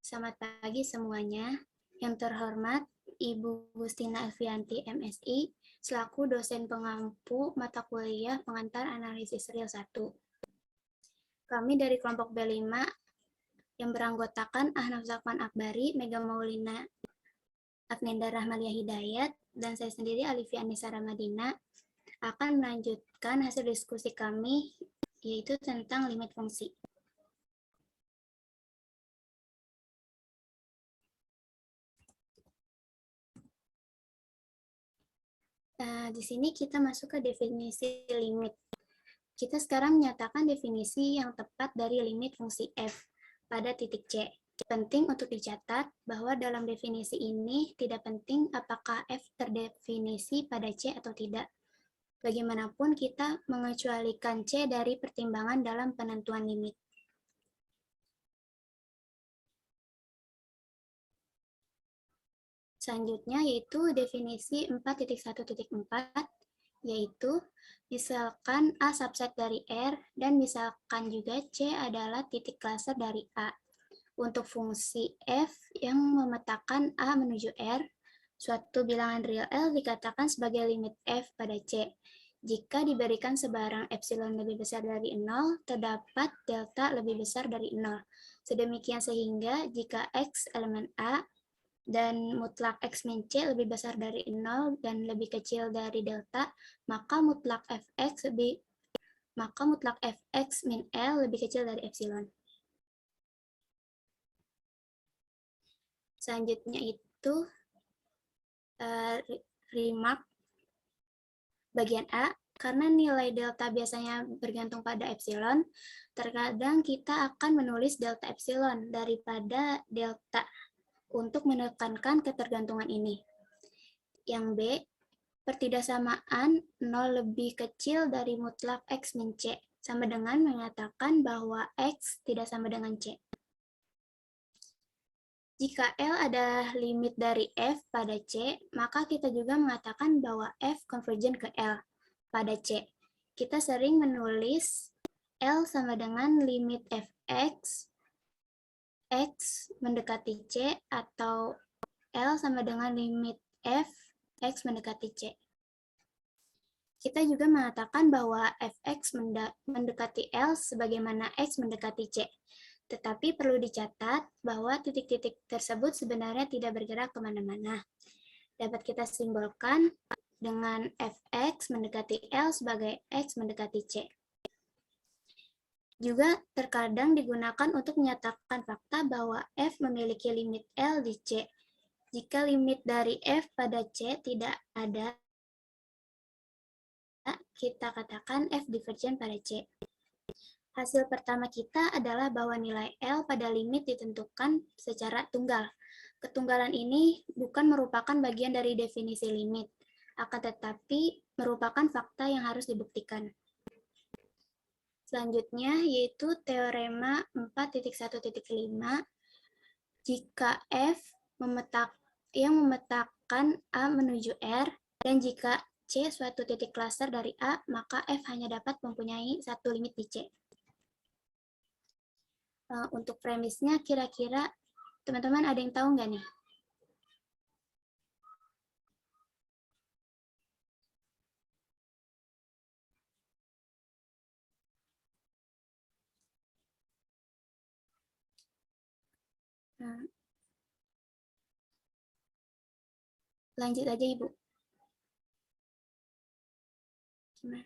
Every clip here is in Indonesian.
Selamat pagi semuanya. Yang terhormat Ibu Gustina Alfianti, MSI, selaku dosen pengampu mata kuliah pengantar analisis real 1. Kami dari kelompok B5 yang beranggotakan Ahnaf Zakwan Akbari, Mega Maulina Afnenda Rahmalia Hidayat, dan saya sendiri Alifia Anissa Ramadina akan melanjutkan hasil diskusi kami, yaitu tentang limit fungsi. Di sini kita masuk ke definisi limit. Kita sekarang menyatakan definisi yang tepat dari limit fungsi f pada titik C. Penting untuk dicatat bahwa dalam definisi ini tidak penting apakah f terdefinisi pada C atau tidak. Bagaimanapun kita mengecualikan C dari pertimbangan dalam penentuan limit. Selanjutnya yaitu definisi 4.1.4, yaitu misalkan A subset dari R dan misalkan juga C adalah titik klaser dari A. Untuk fungsi f yang memetakan A menuju R, suatu bilangan real L dikatakan sebagai limit f pada C. Jika diberikan sebarang epsilon lebih besar dari 0, terdapat delta lebih besar dari 0. Sedemikian sehingga jika X elemen A dan mutlak X min C lebih besar dari 0 dan lebih kecil dari delta, maka mutlak fx min L lebih kecil dari epsilon. Selanjutnya itu remark bagian A, karena nilai delta biasanya bergantung pada epsilon, terkadang kita akan menulis delta epsilon daripada delta untuk menekankan ketergantungan ini. Yang B, pertidaksamaan 0 lebih kecil dari mutlak X min C, sama dengan menyatakan bahwa X tidak sama dengan C. Jika L adalah limit dari F pada C, maka kita juga mengatakan bahwa F convergent ke L pada C. Kita sering menulis L sama dengan limit Fx, X mendekati C, atau L sama dengan limit F, X mendekati C. Kita juga mengatakan bahwa Fx mendekati L sebagaimana X mendekati C. Tetapi perlu dicatat bahwa titik-titik tersebut sebenarnya tidak bergerak kemana-mana. Dapat kita simbolkan dengan Fx mendekati L sebagai X mendekati C. Juga terkadang digunakan untuk menyatakan fakta bahwa F memiliki limit L di C. Jika limit dari F pada C tidak ada, kita katakan F divergent pada C. Hasil pertama kita adalah bahwa nilai L pada limit ditentukan secara tunggal. Ketunggalan ini bukan merupakan bagian dari definisi limit, akan tetapi merupakan fakta yang harus dibuktikan. Selanjutnya yaitu teorema 4.1.5, jika F yang memetakan A menuju R, dan jika C suatu titik klaster dari A, maka F hanya dapat mempunyai satu limit di C. Untuk premisnya, kira-kira teman-teman ada yang tahu nggak nih? Lanjut aja, Ibu. Gimana?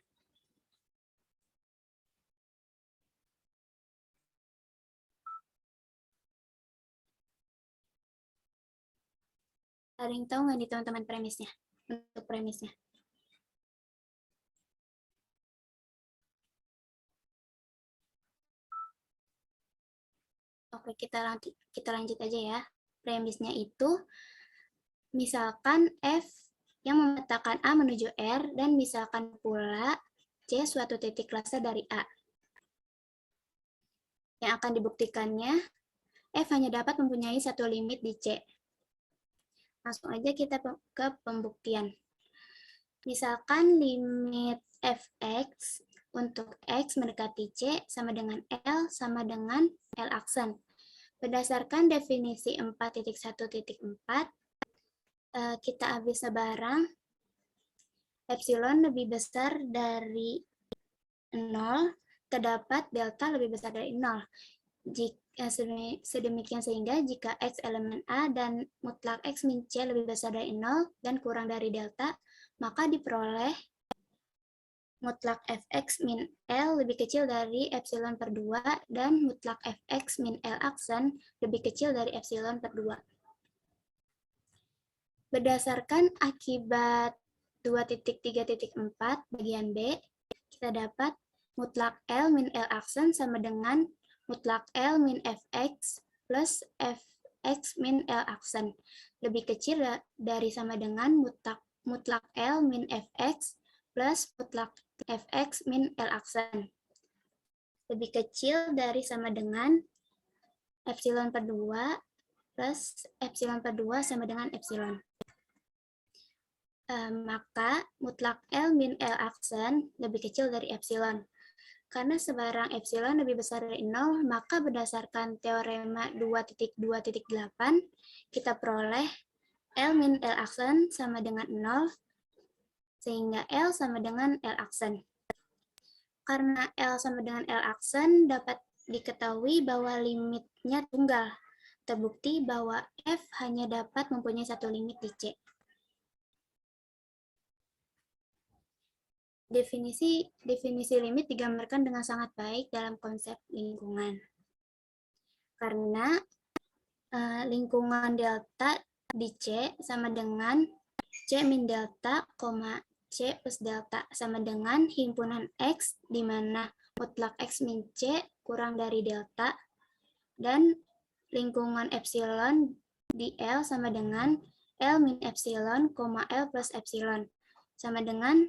Ada yang tahu nggak nih teman-teman premisnya? Untuk premisnya. Oke, kita lanjut aja ya. Premisnya itu, misalkan F yang memetakan A menuju R, dan misalkan pula C suatu titik klaster dari A. Yang akan dibuktikannya, F hanya dapat mempunyai satu limit di C. Langsung aja kita ke pembuktian. Misalkan limit Fx untuk X mendekati C sama dengan L sama dengan L aksen. Berdasarkan definisi 4.1.4, kita ambil sebarang epsilon lebih besar dari 0, terdapat delta lebih besar dari 0. Sedemikian sehingga jika X elemen A dan mutlak X min C lebih besar dari 0 dan kurang dari delta, maka diperoleh mutlak Fx min L lebih kecil dari epsilon per 2 dan mutlak Fx min L aksen lebih kecil dari epsilon per 2. Berdasarkan akibat 2.3.4 bagian B, kita dapat mutlak L min L aksen sama dengan mutlak L min Fx plus Fx min L aksen. Lebih kecil dari sama dengan mutlak L min Fx plus mutlak Fx min L aksen. Lebih kecil dari sama dengan epsilon per 2 plus epsilon per 2 sama dengan epsilon. Maka mutlak L min L aksen lebih kecil dari epsilon. Karena sebarang epsilon lebih besar dari 0, maka berdasarkan teorema 2.2.8, kita peroleh L min L aksen sama dengan 0, sehingga L sama dengan L aksen. Karena L sama dengan L aksen, dapat diketahui bahwa limitnya tunggal. Terbukti bahwa F hanya dapat mempunyai satu limit di C. Definisi limit digambarkan dengan sangat baik dalam konsep lingkungan. Karena lingkungan delta di C sama dengan C min delta, C plus delta sama dengan himpunan X, di mana mutlak X min C kurang dari delta, dan lingkungan epsilon di L sama dengan L min epsilon, L plus epsilon, sama dengan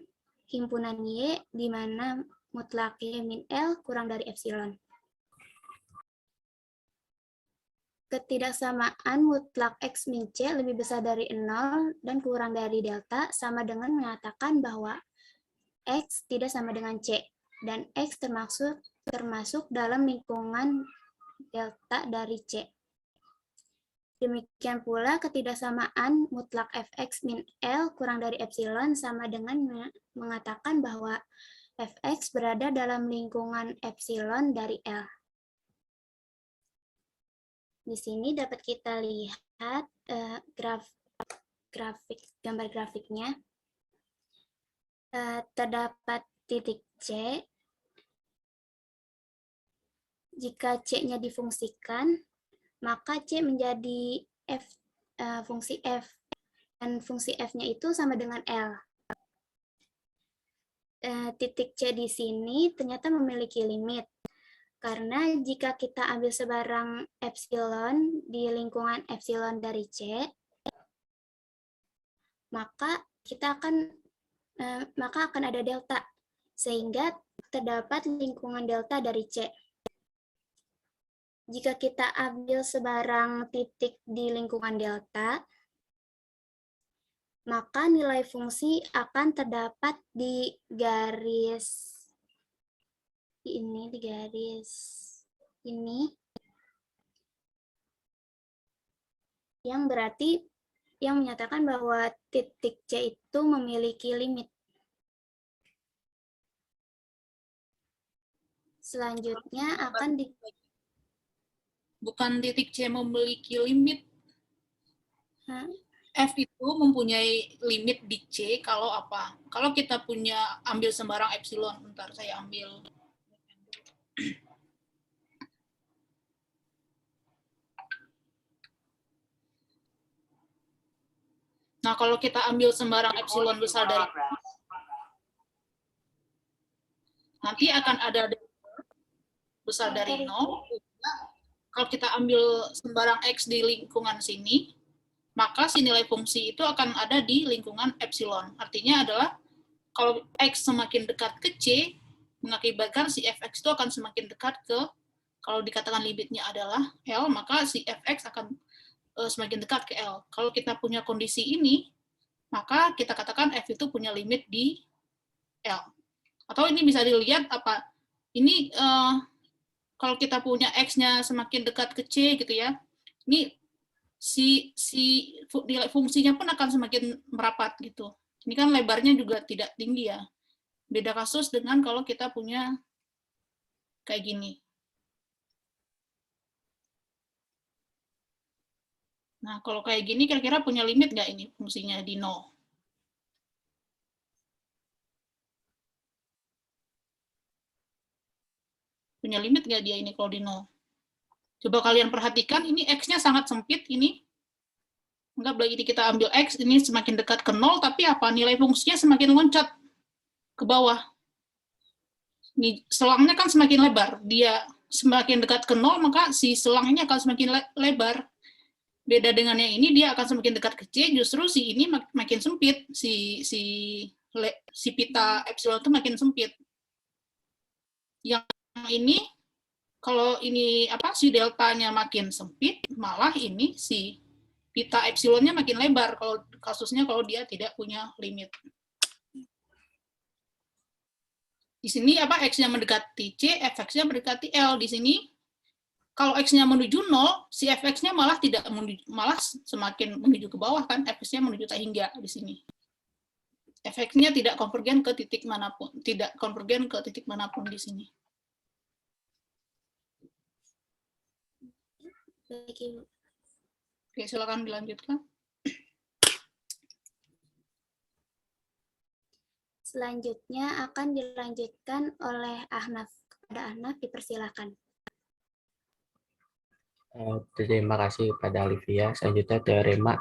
himpunan Y, di mana mutlak Y min L kurang dari epsilon. Ketidaksamaan mutlak X min C lebih besar dari 0 dan kurang dari delta sama dengan mengatakan bahwa X tidak sama dengan C, dan X termasuk dalam lingkungan delta dari C. Demikian pula ketidaksamaan mutlak Fx min L kurang dari epsilon sama dengan mengatakan bahwa Fx berada dalam lingkungan epsilon dari L. Di sini dapat kita lihat gambar grafiknya. Terdapat titik C. Jika C-nya difungsikan, maka C menjadi fungsi F, dan fungsi F-nya itu sama dengan L. Titik C di sini ternyata memiliki limit, karena jika kita ambil sebarang epsilon di lingkungan epsilon dari C, maka akan ada delta, sehingga terdapat lingkungan delta dari C. Jika kita ambil sebarang titik di lingkungan delta, maka nilai fungsi akan terdapat di garis ini, yang berarti yang menyatakan bahwa titik C itu memiliki limit. Selanjutnya akan bukan titik C memiliki limit. F itu mempunyai limit di C kalau apa? Kalau kita ambil sembarang epsilon. Bentar, saya ambil. Nah, kalau kita ambil sembarang epsilon besar dari nanti akan ada besar dari 0. Kalau kita ambil sembarang X di lingkungan sini, maka si nilai fungsi itu akan ada di lingkungan epsilon. Artinya adalah kalau X semakin dekat ke C, mengakibatkan si Fx itu akan semakin dekat ke, kalau dikatakan limitnya adalah L, maka si Fx akan semakin dekat ke L. Kalau kita punya kondisi ini, maka kita katakan F itu punya limit di L. Atau ini bisa dilihat apa? Ini kalau kita punya X-nya semakin dekat ke C gitu ya, ini si nilai fungsinya pun akan semakin merapat gitu. Ini kan lebarnya juga tidak tinggi ya. Beda kasus dengan kalau kita punya kayak gini. Nah, kalau kayak gini kira-kira punya limit nggak ini fungsinya di 0? Punya limit nggak dia ini kalau di 0? Coba kalian perhatikan, ini X-nya sangat sempit, ini. Anggaplah ini kita ambil X, ini semakin dekat ke 0, tapi apa? Nilai fungsinya semakin loncat ke bawah. Ini selangnya kan semakin lebar. Dia semakin dekat ke 0, maka si selang ini akan semakin lebar. Beda dengan yang ini, dia akan semakin dekat ke C, justru si ini makin sempit. Si pita epsilon itu makin sempit. Yang ini, kalau ini si deltanya makin sempit, malah ini si pita epsilonnya makin lebar kalau kasusnya kalau dia tidak punya limit. Di sini X-nya mendekati C, Fx-nya mendekati L. Di sini kalau X-nya menuju 0, si Fx-nya malah tidak menuju, malah semakin menuju ke bawah kan, Fx-nya menuju tak hingga di sini. Fx-nya tidak konvergen ke titik manapun, tidak konvergen ke titik manapun di sini. Oke, silakan dilanjutkan. Selanjutnya akan dilanjutkan oleh Ahnaf. Kepada Ahnaf, dipersilakan. Terima kasih kepada Olivia. Selanjutnya teorema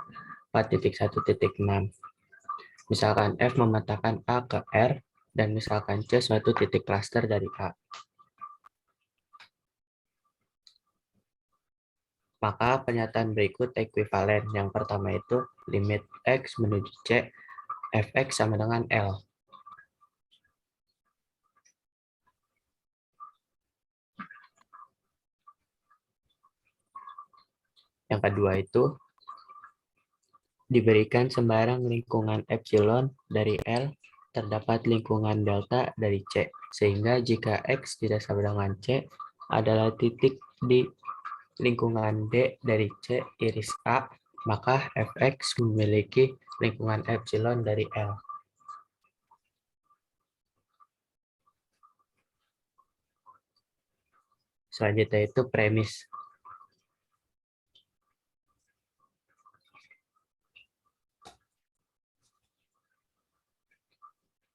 4.1.6. Misalkan F memetakan A ke R, dan misalkan C suatu titik klaster dari A. Maka pernyataan berikut ekuivalen. Yang pertama itu limit X menuju C, Fx sama dengan L. Yang kedua itu diberikan sembarang lingkungan epsilon dari L, terdapat lingkungan delta dari C, sehingga jika X tidak sama dengan C adalah titik di lingkungan D dari C iris A, maka Fx memiliki lingkungan epsilon dari L. Selanjutnya itu premis.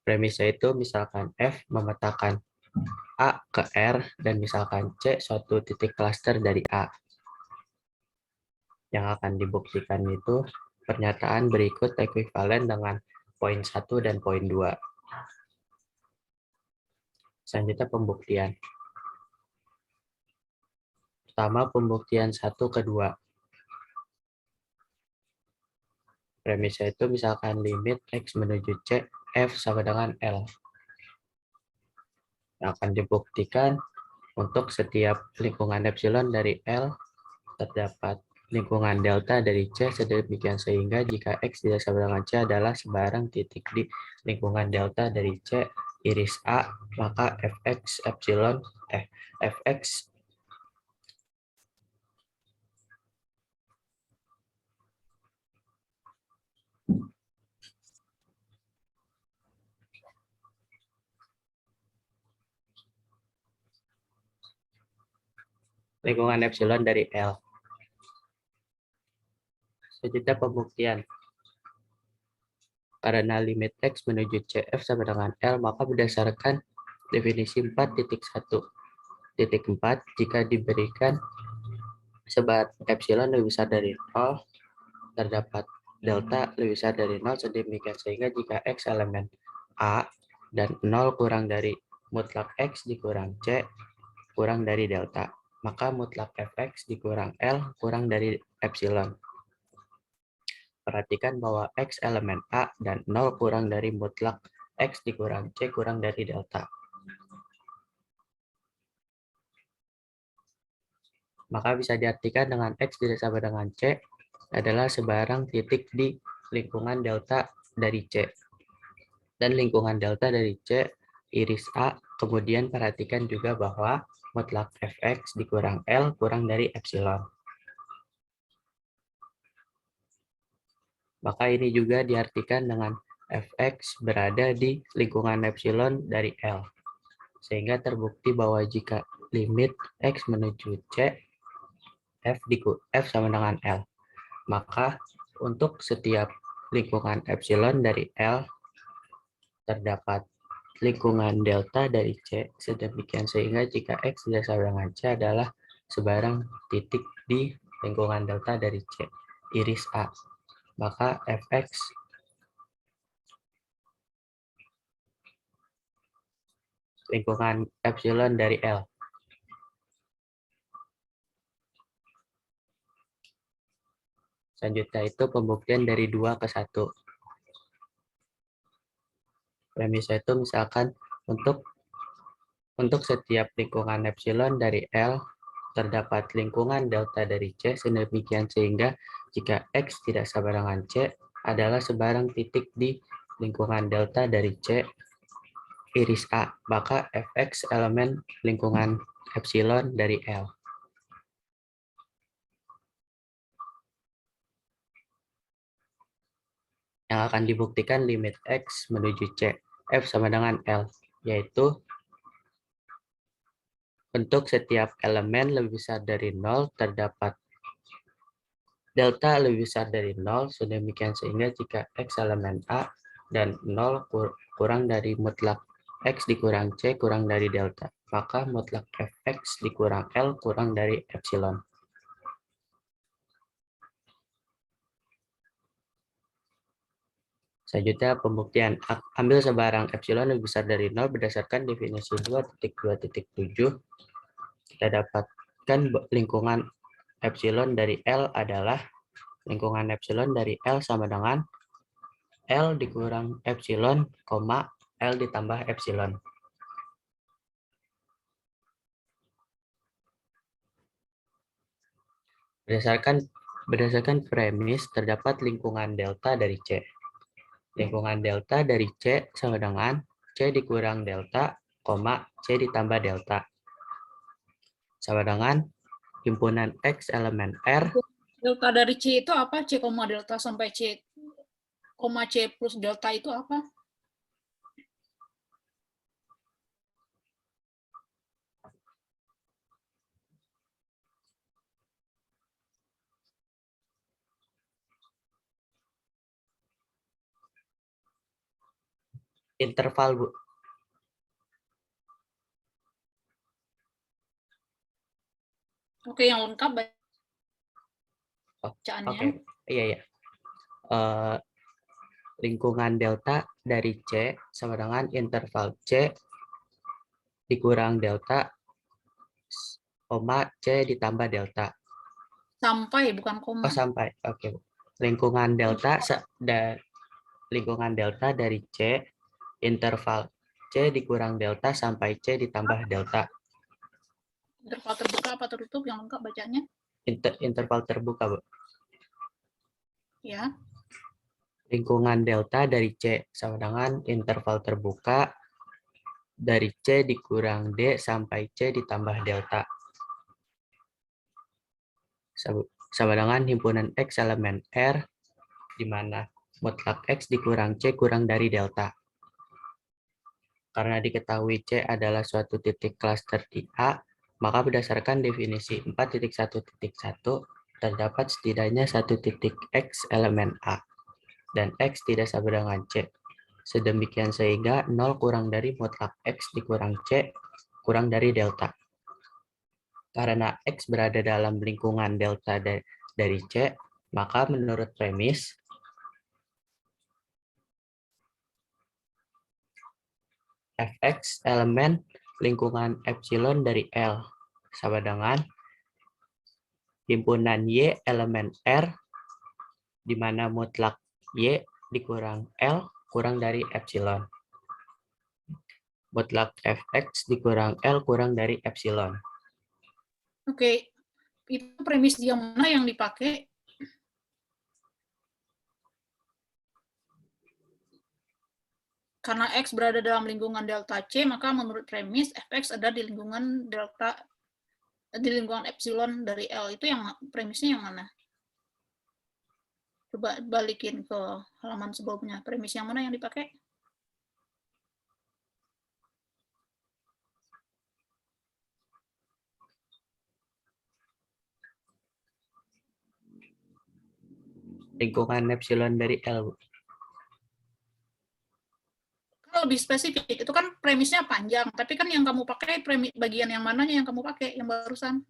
Premisnya itu misalkan F memetakan A ke R dan misalkan C suatu titik klaster dari A. Yang akan dibuktikan itu pernyataan berikut ekuivalen dengan poin 1 dan poin 2. Selanjutnya pembuktian. Pertama pembuktian 1 ke 2. Premisnya itu misalkan limit X menuju C, F sama dengan L. Yang akan dibuktikan untuk setiap lingkungan epsilon dari L terdapat lingkungan delta dari C sedemikian sehingga jika X tidak sama dengan C adalah sembarang titik di lingkungan delta dari C iris A, maka Fx epsilon Fx lingkungan epsilon dari L. Selanjutnya pembuktian. Karena limit X menuju CF sama dengan L, maka berdasarkan definisi 4.1.4, jika diberikan sebat epsilon lebih besar dari 0, terdapat delta lebih besar dari 0, sedemikian sehingga jika X elemen A dan 0 kurang dari mutlak X dikurang C kurang dari delta, maka mutlak Fx dikurang L kurang dari epsilon. Perhatikan bahwa X elemen A dan 0 kurang dari mutlak X dikurang C kurang dari delta. Maka bisa diartikan dengan X tidak sama dengan C adalah sebarang titik di lingkungan delta dari C. Dan lingkungan delta dari C iris A, kemudian perhatikan juga bahwa mutlak fx dikurang L kurang dari epsilon. Maka ini juga diartikan dengan fx berada di lingkungan epsilon dari L. Sehingga terbukti bahwa jika limit x menuju C, f sama dengan L. Maka untuk setiap lingkungan epsilon dari L, terdapat lingkungan delta dari C, sedemikian sehingga jika x tidak sama dengan C adalah sebarang titik di lingkungan delta dari C, iris A. Maka fx lingkungan epsilon dari L. Selanjutnya itu pembuktian dari 2 ke 1. Premisnya itu misalkan untuk setiap lingkungan epsilon dari L, terdapat lingkungan delta dari C, sedemikian sehingga jika X tidak sama dengan C, adalah sebarang titik di lingkungan delta dari C, iris A, maka Fx elemen lingkungan epsilon dari L. Yang akan dibuktikan limit X menuju C, F sama dengan L, yaitu untuk setiap elemen lebih besar dari 0, terdapat delta lebih besar dari 0, sedemikian sehingga jika X elemen A dan 0 kurang dari mutlak X dikurang C kurang dari delta, maka mutlak Fx dikurang L kurang dari epsilon. Selanjutnya pembuktian. Ambil sebarang epsilon lebih besar dari 0 berdasarkan definisi 2.2.7. Kita dapatkan lingkungan epsilon dari L adalah lingkungan epsilon dari L sama dengan L dikurang epsilon, L ditambah epsilon. Berdasarkan premis, terdapat lingkungan delta dari C. Lingkungan delta dari C sama dengan C dikurang delta, C ditambah delta. Sama dengan himpunan X elemen R. Delta dari C itu apa? C, delta sampai C, C plus delta itu apa? Interval, Bu. Oke, yang lengkap Oke, bacaannya. iya. Lingkungan delta dari C sama dengan interval C dikurang delta, C ditambah delta. Sampai, bukan koma. Oh, sampai. Oke. Lingkungan delta dari C, interval C dikurang delta sampai C ditambah delta. Interval terbuka apa tertutup yang lengkap bacanya? Interval terbuka, Bu. Ya. Lingkungan delta dari C sama dengan interval terbuka dari C dikurang D sampai C ditambah delta. Sama dengan himpunan X elemen R, di mana mutlak X dikurang C kurang dari delta. Karena diketahui C adalah suatu titik klaster di A, maka berdasarkan definisi 4.1.1, terdapat setidaknya satu titik X elemen A, dan X tidak sama dengan C. Sedemikian sehingga 0 kurang dari mutlak X dikurang C kurang dari delta. Karena X berada dalam lingkungan delta dari C, maka menurut premis, Fx elemen lingkungan epsilon dari L sama dengan himpunan Y elemen R, di mana mutlak Y dikurang L kurang dari epsilon. Mutlak Fx dikurang L kurang dari epsilon. Oke, itu premis yang mana yang dipakai? Karena X berada dalam lingkungan delta C, maka menurut premis Fx ada di lingkungan epsilon dari L. Itu yang premisnya yang mana? Coba balikin ke halaman sebelumnya. Premis yang mana yang dipakai? Lingkungan epsilon dari L, Bu. Kalau lebih spesifik, itu kan premisnya panjang. Tapi kan yang kamu pakai, bagian yang mananya yang kamu pakai, yang barusan?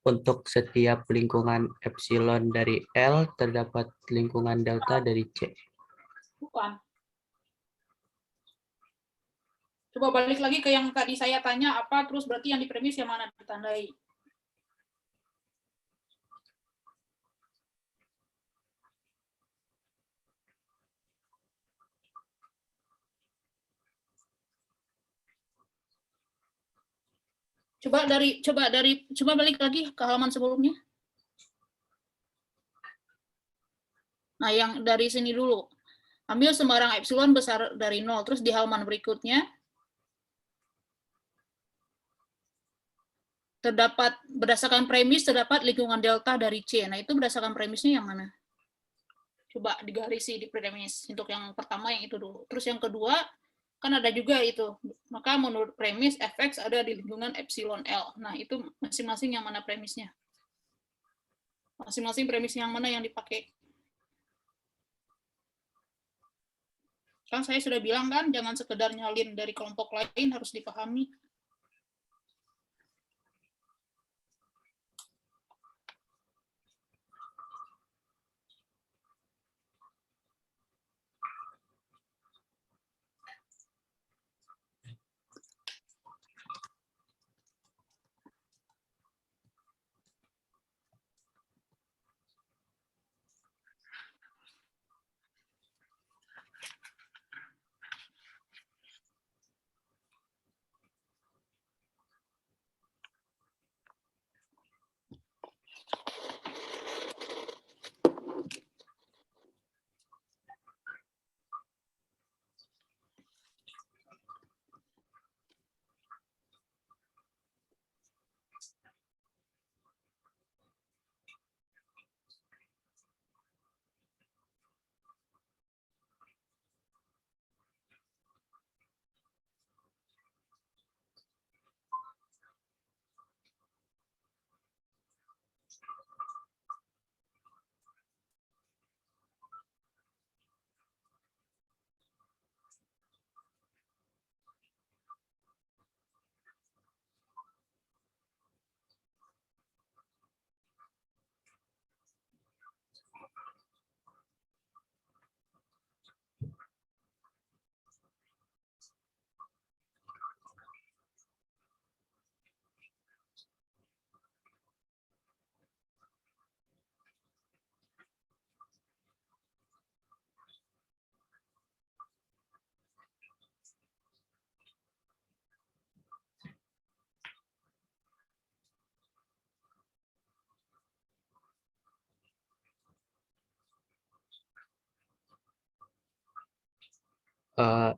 Untuk setiap lingkungan epsilon dari L, terdapat lingkungan delta dari C. Bukan. Coba balik lagi ke yang tadi saya tanya apa, terus berarti yang di premis yang mana ditandai? Coba balik lagi ke halaman sebelumnya. Nah, yang dari sini dulu. Ambil sembarang epsilon besar dari 0, terus di halaman berikutnya terdapat berdasarkan premis terdapat lingkungan delta dari C. Nah, itu berdasarkan premisnya yang mana? Coba digarisi di premis. Untuk yang pertama yang itu dulu. Terus yang kedua kan ada juga itu. Maka menurut premis Fx ada di lingkungan epsilon L. Nah, itu masing-masing yang mana premisnya? Masing-masing premis yang mana yang dipakai? Kan saya sudah bilang kan, jangan sekedar nyalin dari kelompok lain, harus dipahami.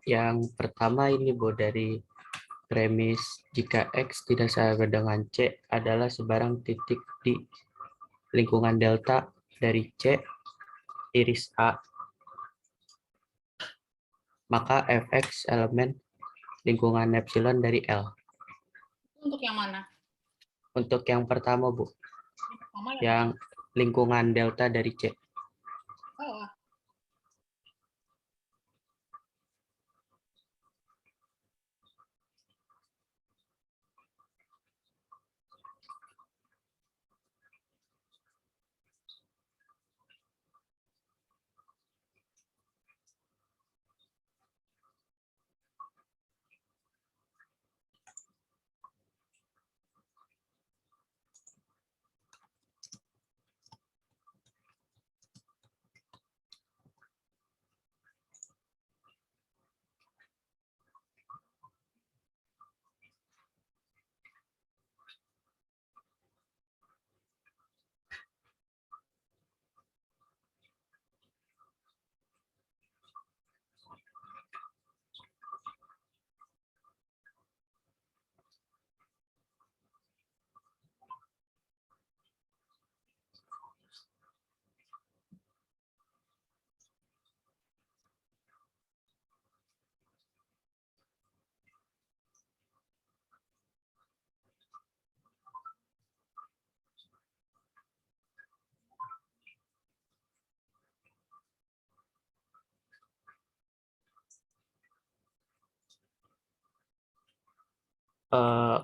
Yang pertama ini, Bu, dari premis jika X tidak sama dengan C adalah sebarang titik di lingkungan delta dari C iris A, maka Fx elemen lingkungan epsilon dari L. Untuk yang mana? Untuk yang pertama, Bu, Yang pertama yang lingkungan delta dari C. salah.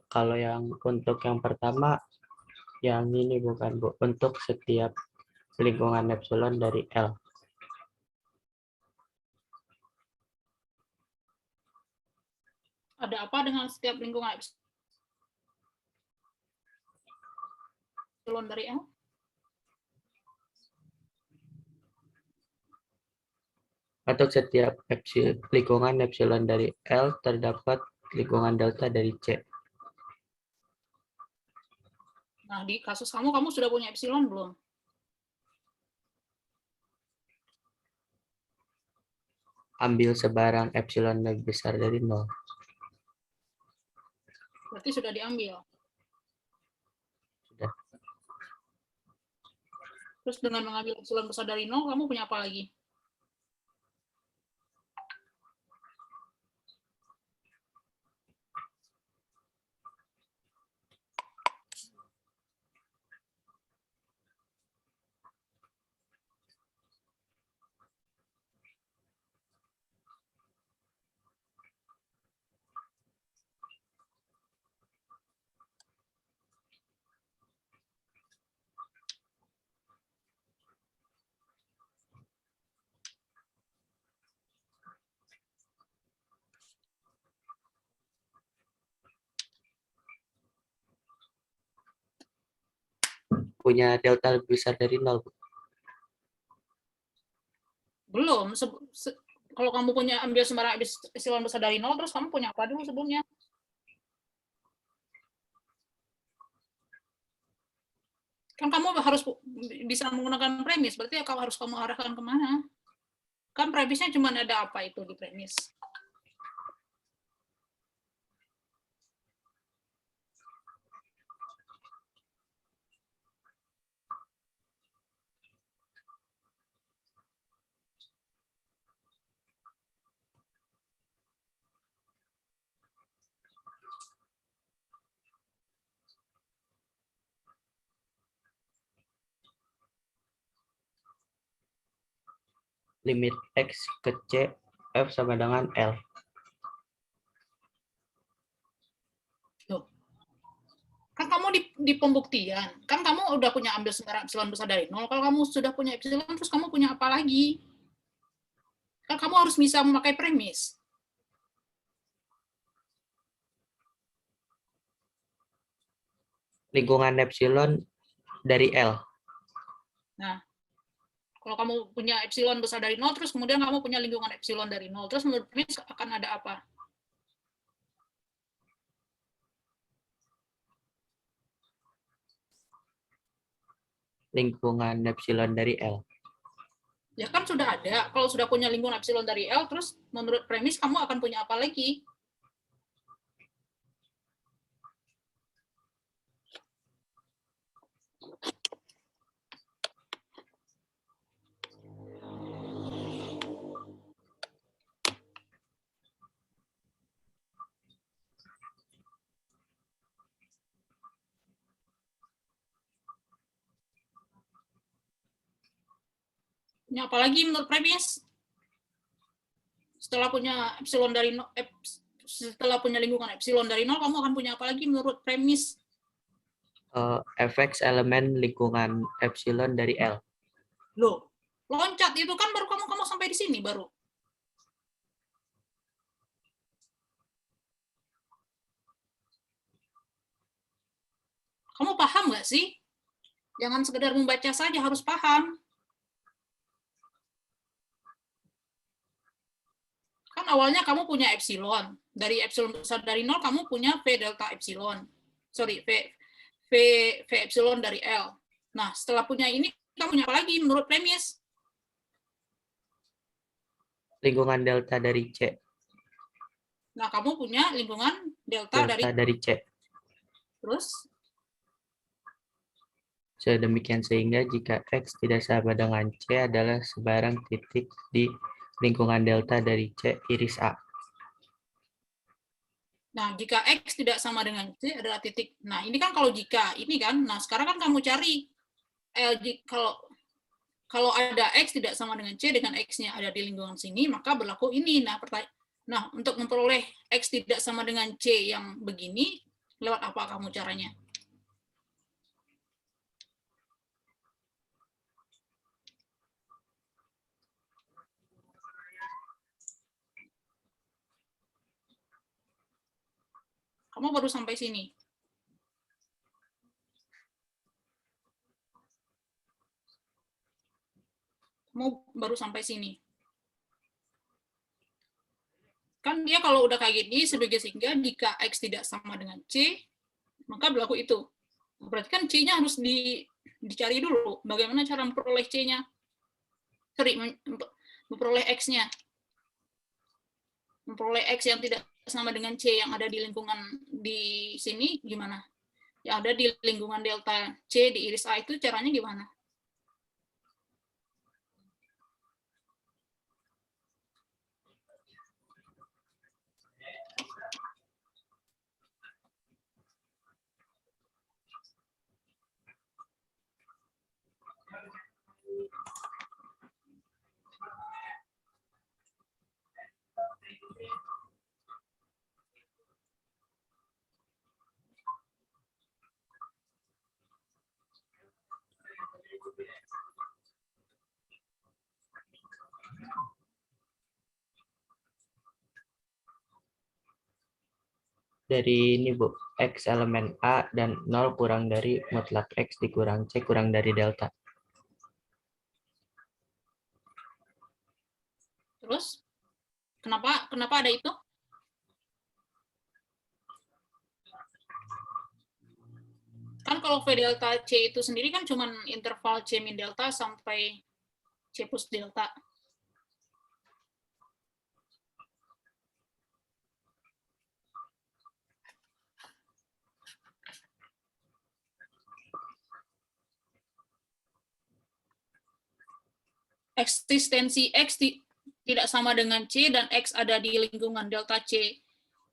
Kalau yang untuk yang pertama, yang ini bukan, Bu. Untuk setiap lingkungan epsilon dari L. Ada apa dengan setiap lingkungan epsilon dari L? Untuk setiap lingkungan epsilon dari L terdapat lingkungan delta dari C. Nah, di kasus kamu sudah punya epsilon belum? Ambil sebarang epsilon lebih besar dari 0. Berarti sudah diambil. Sudah. Terus dengan mengambil epsilon besar dari 0, kamu punya apa lagi? Punya delta lebih besar dari 0. Belum. Kalau kamu punya ambil sembarang epsilon besar dari 0, terus kamu punya apa dulu sebelumnya? Kan kamu harus bisa menggunakan premis, berarti ya harus kamu arahkan kemana? Kan premisnya cuma ada apa itu di premis? Limit X ke C, F sama dengan L. Tuh. Kan kamu di pembuktian, kan kamu udah punya ambil sembarang epsilon besar dari 0. Kalau kamu sudah punya epsilon, terus kamu punya apa lagi? Kan kamu harus bisa memakai premis. Lingkungan epsilon dari L. Nah, kalau kamu punya epsilon besar dari 0, terus kemudian kamu punya lingkungan epsilon dari 0, terus menurut premis akan ada apa? Lingkungan epsilon dari L. Ya kan sudah ada. Kalau sudah punya lingkungan epsilon dari L, terus menurut premis kamu akan punya apa lagi? Punya apa lagi menurut premis? Setelah punya epsilon dari 0, setelah punya lingkungan epsilon dari 0, kamu akan punya apa lagi menurut premis? Fx elemen lingkungan epsilon dari L. Loh, loncat itu kan baru kamu sampai di sini baru. Kamu paham nggak sih? Jangan sekedar membaca saja, harus paham. Kan awalnya kamu punya epsilon. Dari epsilon besar dari 0, kamu punya V delta epsilon. Sorry, V epsilon dari L. Nah, setelah punya ini, kamu punya apa lagi menurut premis? Lingkungan delta dari C. Nah, kamu punya lingkungan delta dari C. Terus? Sedemikian sehingga jika X tidak sama dengan C adalah sebarang titik di lingkungan delta dari C iris A. Nah, jika X tidak sama dengan C adalah titik. Nah, ini kan kalau jika, ini kan. Nah, sekarang kan kamu cari kalau ada X tidak sama dengan C, dengan X-nya ada di lingkungan sini, maka berlaku ini. Nah, Nah, untuk memperoleh X tidak sama dengan C yang begini, lewat apa kamu caranya? Kamu baru sampai sini. Kamu baru sampai sini. Kan dia kalau udah kayak gini, sebagai sehingga jika X tidak sama dengan C, maka berlaku itu. Berarti kan C-nya harus dicari dulu. Bagaimana cara memperoleh C-nya? Sorry, memperoleh X-nya. Memperoleh X yang tidak sama dengan C yang ada di lingkungan di sini gimana? Yang ada di lingkungan delta C di iris A itu caranya gimana? Dari ini Bu, X elemen A dan 0 kurang dari mutlak X dikurang C kurang dari delta. Terus, kenapa ada itu? Kan kalau V delta C itu sendiri kan cuma interval C min delta sampai C plus delta. Eksistensi X tidak sama dengan C dan X ada di lingkungan delta C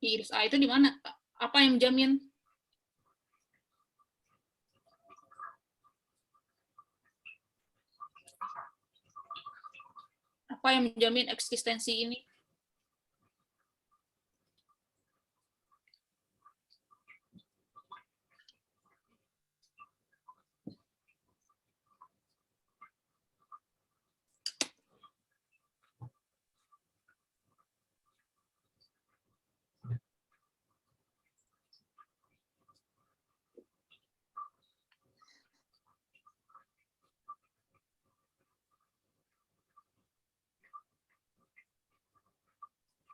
di iris A itu di mana? Apa yang menjamin? Apa yang menjamin eksistensi ini?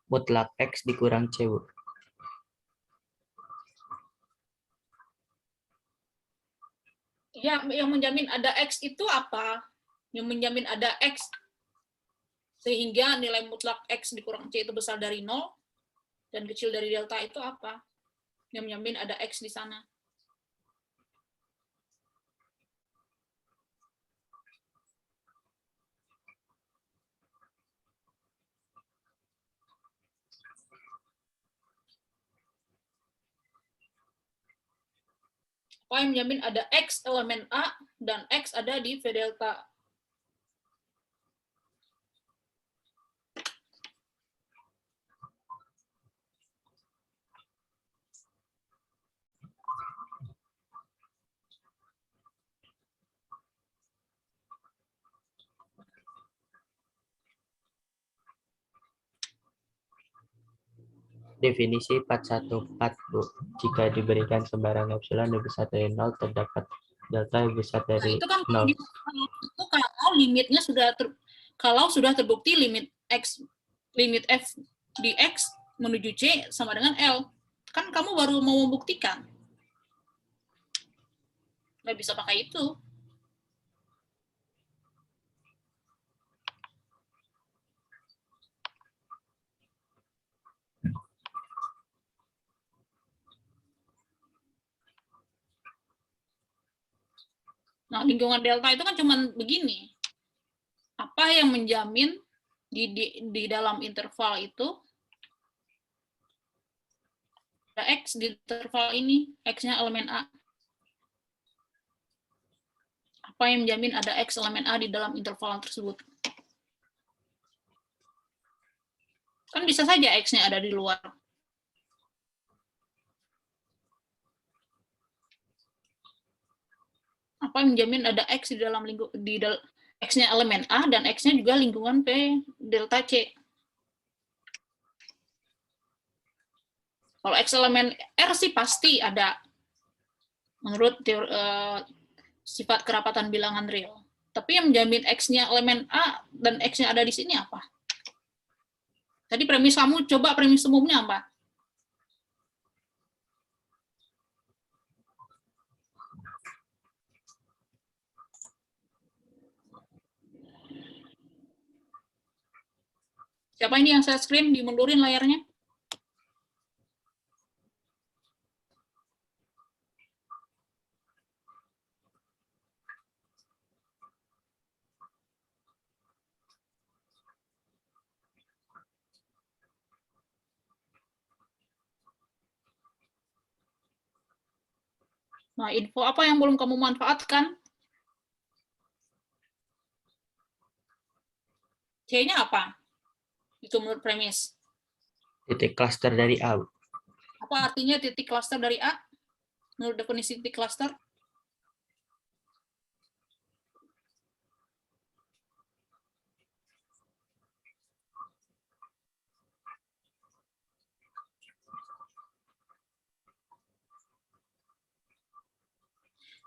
Mutlak X dikurang C, Bu. Ya, yang menjamin ada X itu apa? Yang menjamin ada X sehingga nilai mutlak X dikurang C itu besar dari 0 dan kecil dari delta itu apa? Yang menjamin ada X di sana. Apa yang menjamin ada X elemen A dan X ada di V delta? Definisi 414, Bu. Jika diberikan sembarang epsilon lebih besar dari 0, terdapat delta lebih besar Nah, dari itu kan 0. itu kalau limitnya kalau sudah terbukti limit f di X menuju C sama dengan L. Kan kamu baru mau membuktikan. Nggak bisa pakai itu. Nah, lingkungan delta itu kan cuma begini. Apa yang menjamin di dalam interval itu ada X di interval ini, X-nya elemen A. Apa yang menjamin ada X elemen A di dalam interval tersebut? Kan bisa saja X-nya ada di luar. Apa yang menjamin ada X di dalam X-nya elemen A dan X-nya juga lingkungan P delta C. Kalau X elemen R sih pasti ada menurut sifat kerapatan bilangan real. Tapi yang menjamin X-nya elemen A dan X-nya ada di sini apa? Tadi premis kamu, coba premis umumnya apa? Siapa ini yang share screen? Dimundurin layarnya. Nah, info apa yang belum kamu manfaatkan? C-nya apa? Itu menurut premis. Titik cluster dari A. Apa artinya titik cluster dari A? Menurut definisi titik cluster?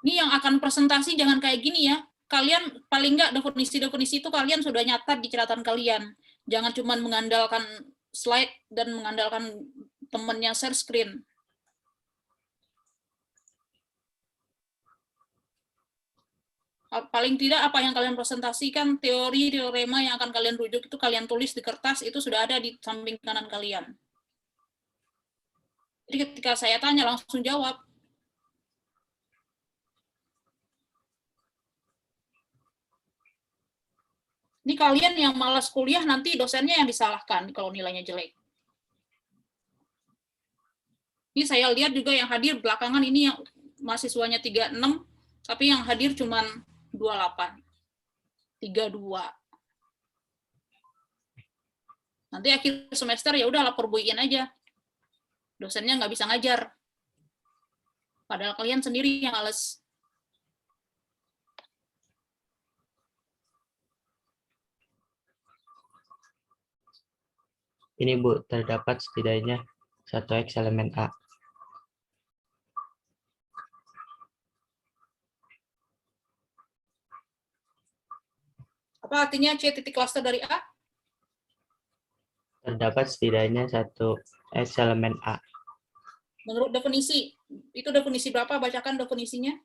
Ini yang akan presentasi jangan kayak gini ya. Kalian paling nggak definisi-definisi itu kalian sudah nyatat di catatan kalian. Jangan cuma mengandalkan slide dan mengandalkan temennya share screen. Paling tidak apa yang kalian presentasikan, teori, teorema yang akan kalian rujuk itu kalian tulis di kertas, itu sudah ada di samping kanan kalian. Jadi ketika saya tanya langsung jawab. Ini kalian yang malas kuliah nanti dosennya yang disalahkan kalau nilainya jelek. Ini saya lihat juga yang hadir belakangan ini yang mahasiswanya 36, tapi yang hadir cuma 28, 32. Nanti akhir semester ya udah lapor Bu Iin aja. Dosennya nggak bisa ngajar. Padahal kalian sendiri yang males. Ini Bu, terdapat setidaknya 1X elemen A. Apa artinya C titik cluster dari A? Terdapat setidaknya 1X elemen A. Menurut definisi, itu definisi berapa? Bacakan definisinya.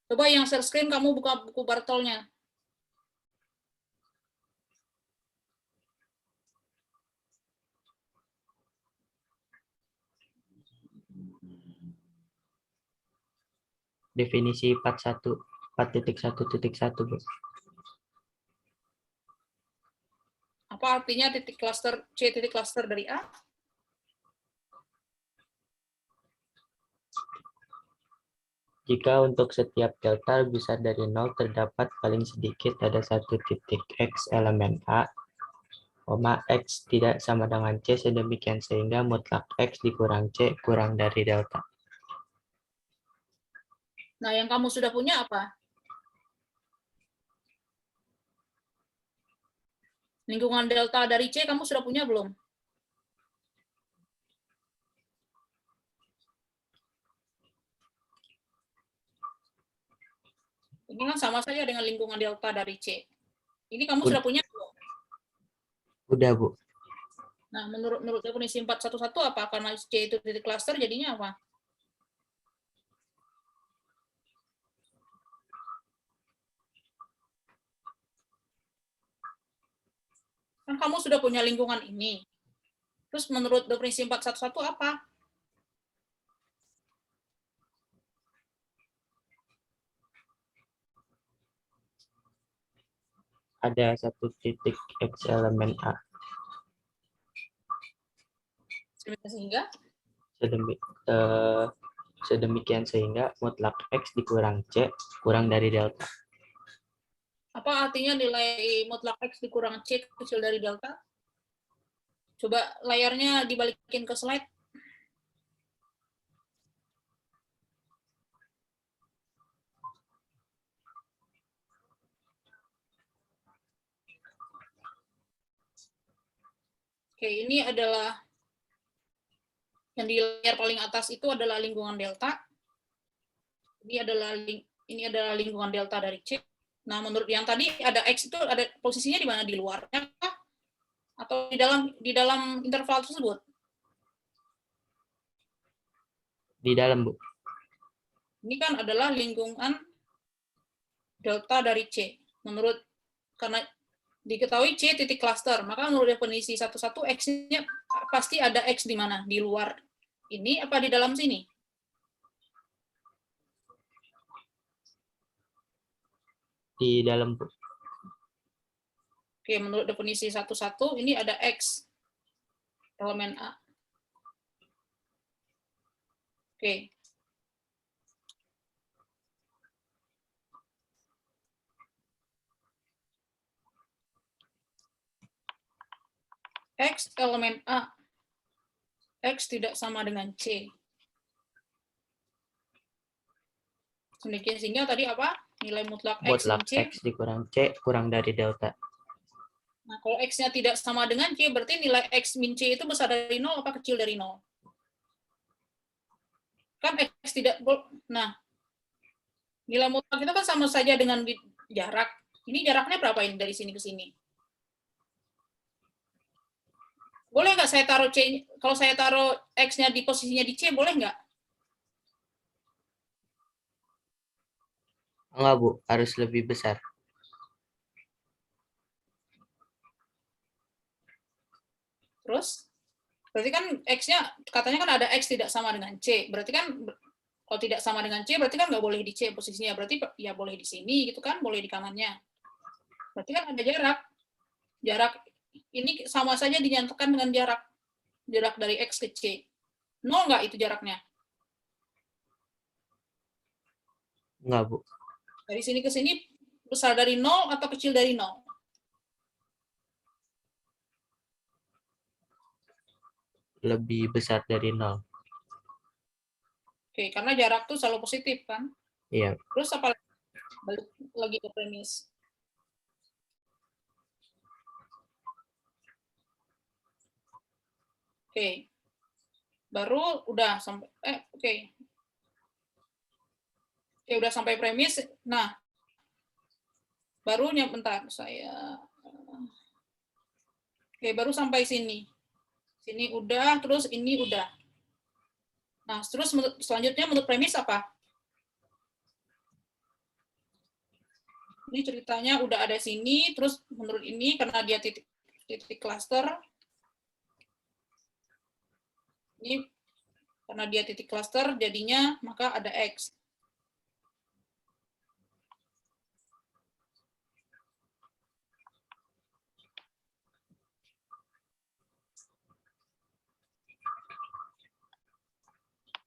Coba yang share screen kamu buka buku Bartolnya. Definisi 4.1.1, Bu. Apa artinya titik cluster C titik cluster dari A? Jika untuk setiap delta bisa dari 0 terdapat paling sedikit ada satu titik X elemen A, X tidak sama dengan C sedemikian sehingga mutlak X dikurang C kurang dari delta. Nah, yang kamu sudah punya apa? Lingkungan delta dari C kamu sudah punya belum? Ini kan sama saja dengan lingkungan delta dari C. Ini kamu sudah punya belum? Udah, Bu. Nah, menurut definisi 411 apa? Karena C itu titik cluster, jadinya apa? Kan kamu sudah punya lingkungan ini. Terus menurut definisi 411 apa? Ada satu titik X elemen A. Sehingga? Sedemikian sehingga mutlak X dikurang C kurang dari delta. Apa artinya nilai mutlak X dikurang C kecil dari delta? Coba layarnya dibalikin ke slide. Oke, ini adalah yang di layar paling atas itu adalah lingkungan delta. Ini adalah lingkungan delta dari C. Nah, menurut yang tadi ada X itu ada posisinya di mana? Di luarnya kah? Atau di dalam interval tersebut? Di dalam, Bu. Ini kan adalah lingkungan delta dari C. Karena diketahui C titik cluster, maka menurut definisi 1,1 X-nya pasti ada X di mana? Di luar ini apa di dalam sini? Di dalam, Bu. Oke, menurut definisi 1,1 ini ada X elemen A. Oke. X elemen A. X tidak sama dengan C. Sehingga tadi apa? Nilai mutlak X Mutlak min C. X dikurang C kurang dari delta. Nah, kalau X-nya tidak sama dengan C, berarti nilai X min C itu besar dari 0 apa kecil dari 0? Kan X tidak... Nah, nilai mutlak itu kan sama saja dengan jarak. Ini jaraknya berapa ini dari sini ke sini? Boleh nggak saya taruh C, kalau saya taruh X-nya di posisinya di C, boleh nggak? Enggak, Bu. Harus lebih besar. Terus? Berarti kan X-nya, katanya kan ada X tidak sama dengan C. Berarti kan, kalau tidak sama dengan C, berarti kan nggak boleh di C posisinya. Berarti ya boleh di sini, gitu kan, boleh di kanannya. Berarti kan ada jarak. Jarak ini sama saja dinyatakan dengan jarak dari X ke C. 0 nggak itu jaraknya? Enggak, Bu. Dari sini ke sini besar dari 0 atau kecil dari 0? Lebih besar dari 0. Oke, karena jarak tuh selalu positif kan? Iya. Terus apa balik lagi ke premis? Oke. Baru udah sampai oke. Oke, udah sampai premis. Nah, barunya bentar saya oke, baru sampai sini. Sini udah, terus ini udah. Nah, terus selanjutnya menurut premis apa? Ini ceritanya udah ada sini, terus menurut ini karena dia titik cluster, ini karena dia titik cluster, jadinya maka ada X.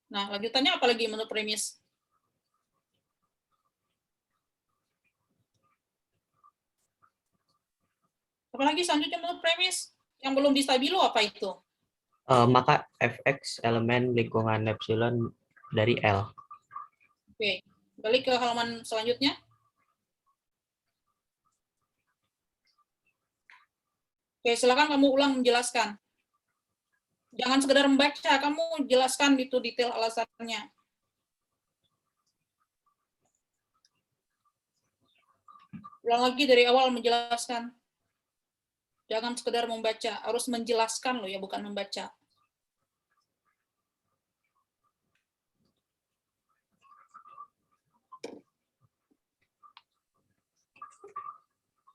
Nah, lanjutannya apa lagi menurut premis? Apalagi selanjutnya menurut premis? Yang belum di stabilo apa itu? Maka fx elemen lingkungan epsilon dari L. Oke, balik ke halaman selanjutnya. Oke, silakan kamu ulang menjelaskan. Jangan sekedar membaca, kamu jelaskan itu detail alasannya. Ulang lagi dari awal menjelaskan. Jangan sekedar membaca, harus menjelaskan loh ya, bukan membaca.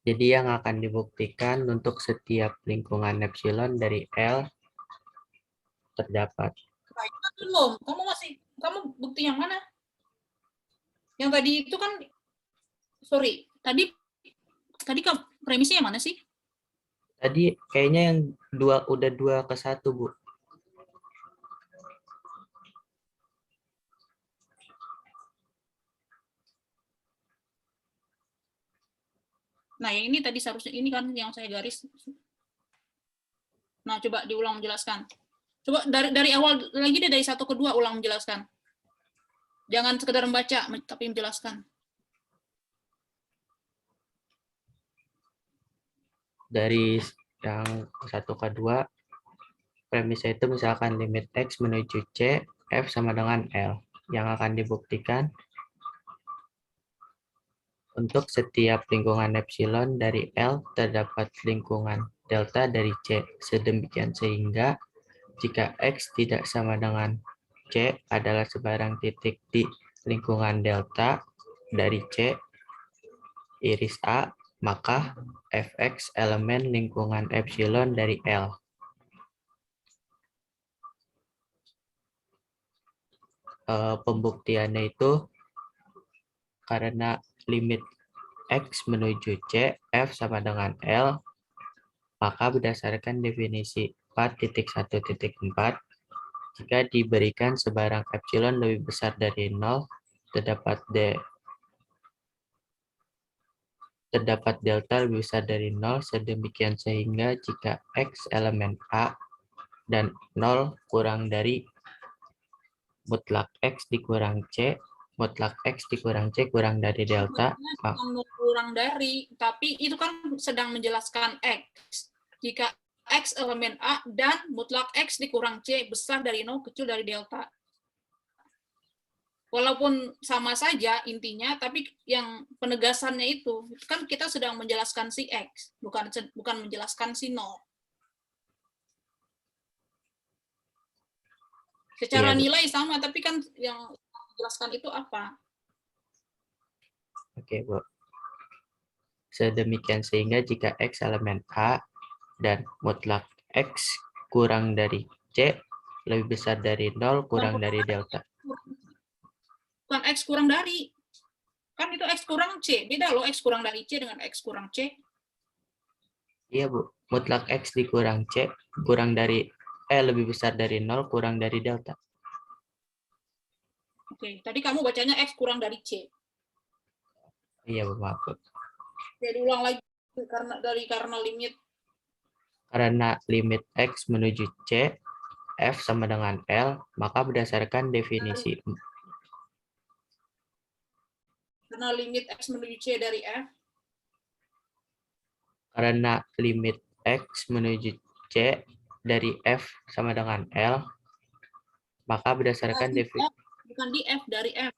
Jadi yang akan dibuktikan untuk setiap lingkungan epsilon dari L terdapat. Nah, itu kan belum. Kamu bukti yang mana? Yang tadi itu kan, sorry, tadi premisnya yang mana sih? Tadi kayaknya yang udah 2-1, Bu. Nah, yang ini tadi seharusnya ini kan yang saya garis. Nah, coba diulang menjelaskan. Coba dari awal lagi deh, dari 1 ke 2 ulang menjelaskan. Jangan sekedar membaca, tapi menjelaskan. Dari yang 1 ke 2, premisnya itu misalkan limit X menuju C, F sama dengan L. Yang akan dibuktikan untuk setiap lingkungan epsilon dari L terdapat lingkungan delta dari C. Sedemikian sehingga jika X tidak sama dengan C adalah sebarang titik di lingkungan delta dari C iris A, maka Fx elemen lingkungan epsilon dari L. Pembuktiannya itu karena limit X menuju C, F sama dengan L, maka berdasarkan definisi 4.1.4, jika diberikan sebarang epsilon lebih besar dari 0, terdapat delta lebih besar dari 0, sedemikian sehingga jika X elemen A dan 0 kurang dari mutlak X dikurang C, mutlak X dikurang C kurang dari delta. Kurang dari, tapi itu kan sedang menjelaskan X. Jika X elemen A dan mutlak X dikurang C besar dari 0 kecil dari delta. Walaupun sama saja intinya, tapi yang penegasannya itu kan kita sedang menjelaskan si X, bukan menjelaskan si 0. Secara nilai sama, tapi kan yang dijelaskan itu apa? Oke, Bu. Sedemikian sehingga jika X elemen A dan mutlak X kurang dari C lebih besar dari 0 kurang dari delta. Bukan X kurang dari. Kan itu X kurang C. Beda loh X kurang dari C dengan X kurang C. Iya, Bu. Mutlak X dikurang C kurang dari lebih besar dari 0 kurang dari delta. Oke, tadi kamu bacanya X kurang dari C. Iya, Bu, maaf. Jadi ulang lagi karena limit. Karena limit X menuju C, F sama dengan L, maka berdasarkan definisi. Karena limit X menuju C dari F. Karena limit X menuju C dari F sama dengan L, maka berdasarkan definisi. Bukan di F, dari F.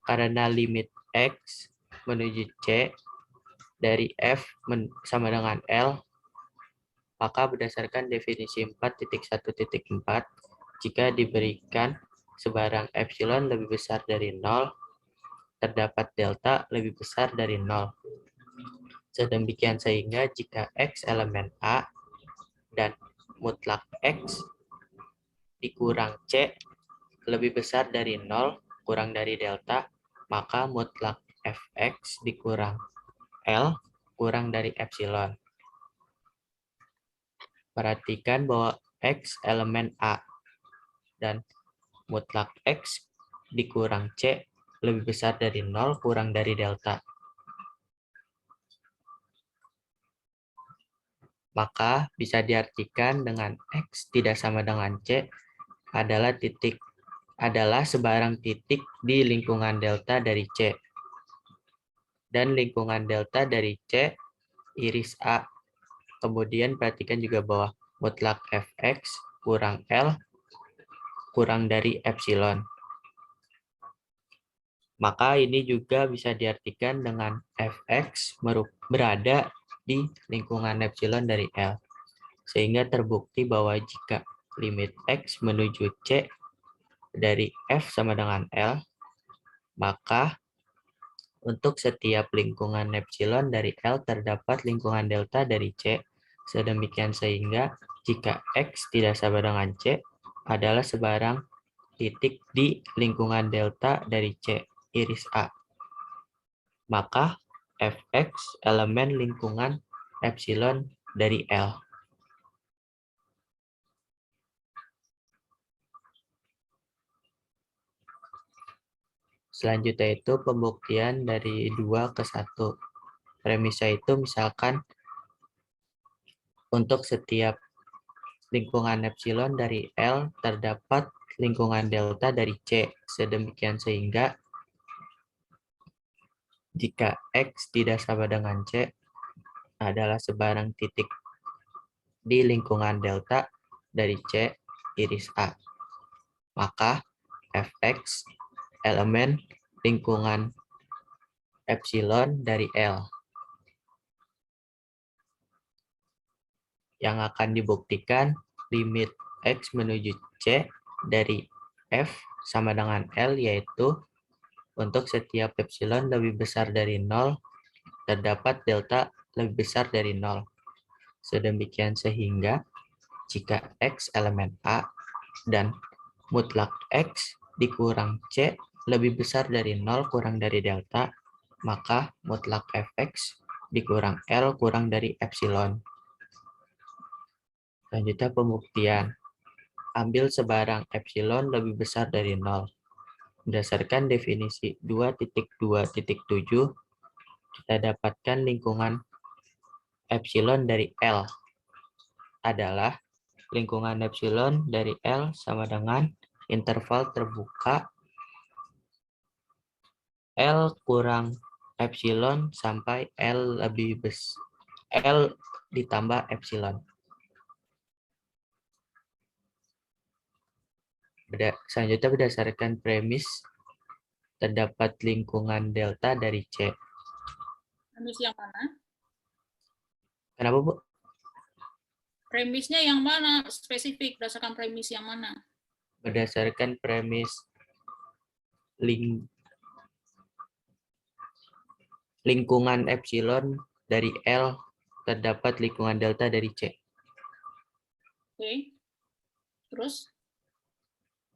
Karena limit X menuju C dari F sama dengan L, maka berdasarkan definisi 4.1.4, jika diberikan sebarang epsilon lebih besar dari 0, terdapat delta lebih besar dari 0. Sedemikian sehingga jika X elemen A dan mutlak X dikurang C lebih besar dari 0 kurang dari delta, maka mutlak Fx dikurang L kurang dari epsilon. Perhatikan bahwa X elemen A dan mutlak X dikurang C lebih besar dari 0 kurang dari delta. Maka bisa diartikan dengan X tidak sama dengan C adalah sebarang titik di lingkungan delta dari C. Dan lingkungan delta dari C iris A. Kemudian perhatikan juga bahwa mutlak Fx kurang L kurang dari epsilon. Maka ini juga bisa diartikan dengan Fx berada di lingkungan epsilon dari L. Sehingga terbukti bahwa jika limit X menuju C dari F sama dengan L, maka untuk setiap lingkungan epsilon dari L terdapat lingkungan delta dari C, sedemikian sehingga jika X tidak sama dengan C adalah sebarang titik di lingkungan delta dari C, iris A. Maka Fx elemen lingkungan epsilon dari L. Selanjutnya itu pembuktian dari 2 ke 1. Premisnya itu misalkan untuk setiap lingkungan epsilon dari L terdapat lingkungan delta dari C. Sedemikian sehingga jika X tidak sama dengan C adalah sebarang titik di lingkungan delta dari C iris A. Maka Fx elemen lingkungan epsilon dari L. Yang akan dibuktikan limit X menuju C dari F sama dengan L, yaitu untuk setiap epsilon lebih besar dari 0, terdapat delta lebih besar dari 0. Sedemikian sehingga jika X elemen A dan mutlak X dikurang C lebih besar dari 0 kurang dari delta, maka mutlak Fx dikurang L kurang dari epsilon. Selanjutnya pembuktian. Ambil sebarang epsilon lebih besar dari 0. Berdasarkan definisi 2.2.7, kita dapatkan lingkungan epsilon dari L adalah lingkungan epsilon dari L sama dengan interval terbuka L kurang epsilon sampai L lebih besar, L ditambah epsilon. Selanjutnya berdasarkan premis terdapat lingkungan delta dari C. Premis yang mana? Kenapa, Bu? Premisnya yang mana? Spesifik, berdasarkan premis yang mana? Berdasarkan premis lingkungan epsilon dari L terdapat lingkungan delta dari C. Oke. Terus?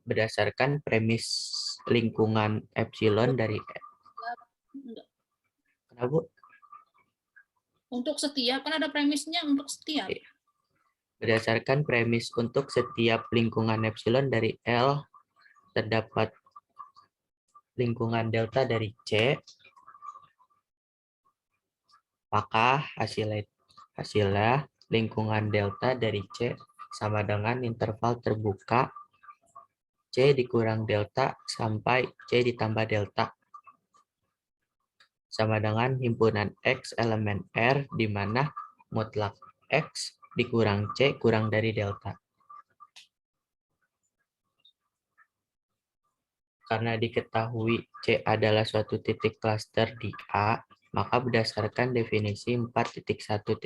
Berdasarkan premis lingkungan epsilon dari Enggak. Kenapa, Bu? Untuk setiap, kan ada premisnya untuk setiap. Berdasarkan premis untuk setiap lingkungan epsilon dari L terdapat lingkungan delta dari C, maka hasilnya lingkungan delta dari C sama dengan interval terbuka C dikurang delta sampai C ditambah delta. Sama dengan himpunan X elemen R di mana mutlak X dikurang C kurang dari delta. Karena diketahui C adalah suatu titik klaster di A, maka berdasarkan definisi 4.1.1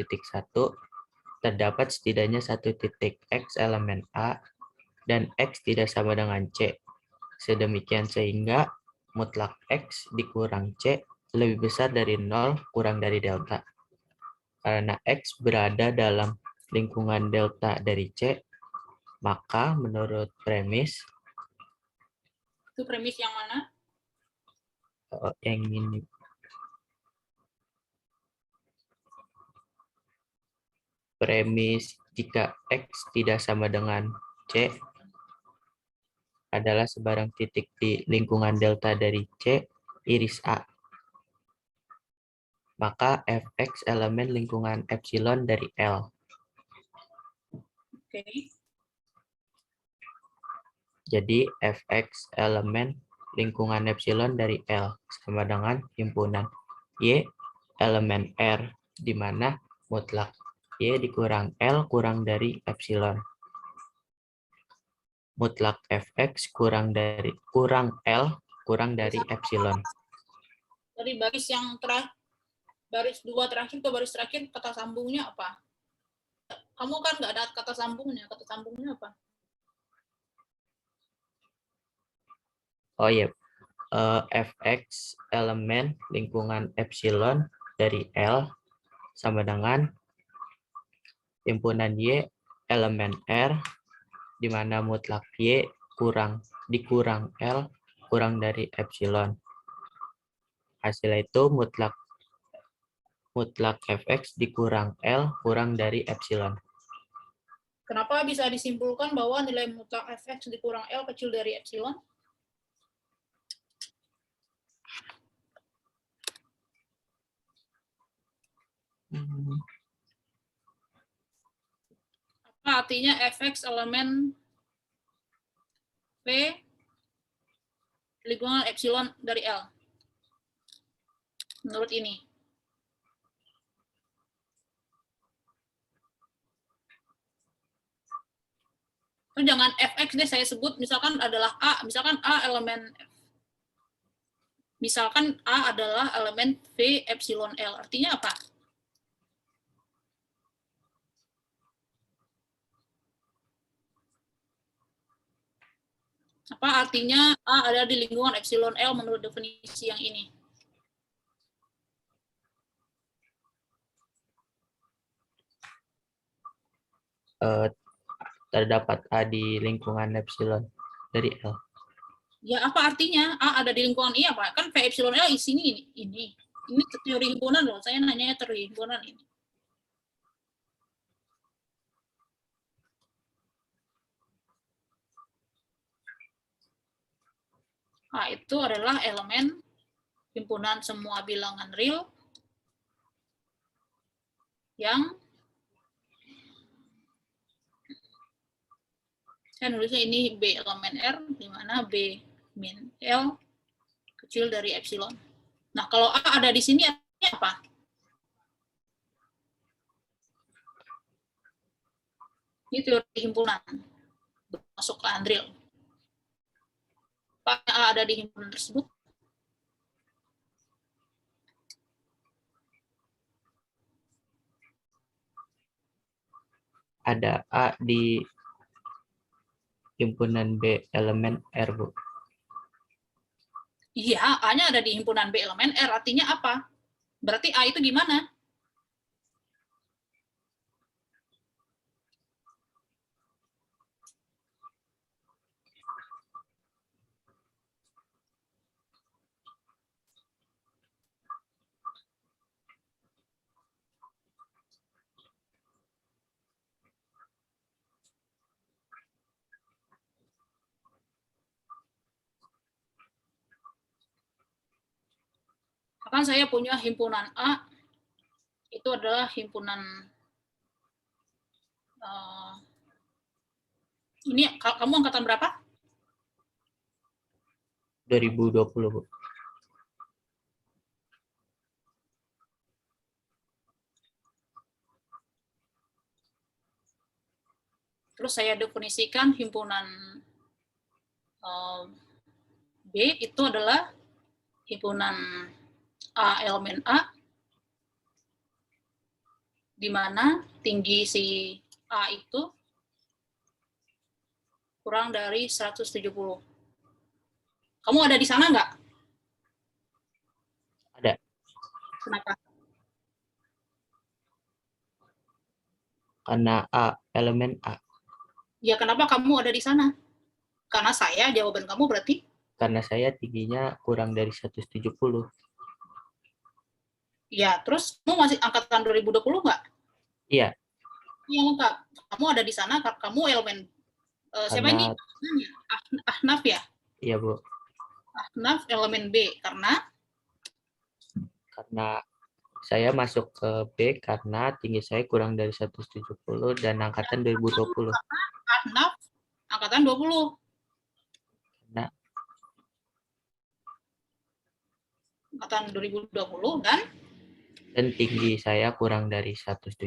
terdapat setidaknya satu titik X elemen A dan X tidak sama dengan C. Sedemikian sehingga mutlak X dikurang C lebih besar dari 0 kurang dari delta. Karena X berada dalam lingkungan delta dari C, maka menurut premis, Itu premis yang mana? yang ini, premis jika X tidak sama dengan C adalah sebarang titik di lingkungan delta dari C iris A. Maka Fx elemen lingkungan epsilon dari L. Oke. Jadi Fx elemen lingkungan epsilon dari L sama dengan himpunan Y elemen R, di mana mutlak Y dikurang L kurang dari epsilon. Mutlak Fx kurang L kurang dari epsilon. Dari baris yang baris 2 terakhir ke baris terakhir, kata sambungnya apa? Kamu kan nggak ada kata sambungnya apa? Oh iya, Fx elemen lingkungan epsilon dari L sama dengan himpunan Y elemen R, di mana mutlak Y dikurang L kurang dari epsilon. Hasilnya itu mutlak Fx dikurang L kurang dari epsilon. Kenapa bisa disimpulkan bahwa nilai mutlak Fx dikurang L kecil dari epsilon? artinya fx elemen V lingkungan epsilon dari L? Menurut ini. Terus jangan fx deh, saya sebut misalkan adalah A, misalkan A elemen misalkan A adalah elemen V epsilon L. Artinya apa? Apa artinya A ada di lingkungan epsilon L menurut definisi yang ini? Terdapat A di lingkungan epsilon dari L. Ya, apa artinya A ada di lingkungan I apa? Kan V epsilon L di sini ini. Ini teori himpunan loh. Saya nanya teori himpunan ini. A itu adalah elemen himpunan semua bilangan real yang saya nulisnya ini B elemen R, di mana B min L kecil dari epsilon. Nah, kalau A ada di sini artinya apa? Ini teori himpunan. Masuk ke Andril. Apa A ada di himpunan tersebut? Ada A di himpunan B elemen R, Bu. Iya, A-nya ada di himpunan B elemen R. Artinya apa? Berarti A itu gimana? Akan saya punya himpunan A, itu adalah himpunan ini kamu angkatan berapa? 2020, Bu. Terus saya definisikan himpunan B itu adalah himpunan A elemen A, di mana tinggi si A itu kurang dari 170. Kamu ada di sana nggak? Ada. Kenapa? Karena A elemen A. Ya, kenapa kamu ada di sana? Karena saya, jawaban kamu berarti? Karena saya tingginya kurang dari 170. Ya, terus kamu masih angkatan 2020 nggak? Iya. Iya, lengkap. Kamu ada di sana, kamu elemen siapa ini? Ahnaf ya? Iya, Bu. Ahnaf elemen B, karena saya masuk ke B karena tinggi saya kurang dari 170 dan angkatan 2020. Ahnaf angkatan 20. Nah, Angkatan 2020 dan tinggi saya kurang dari 170.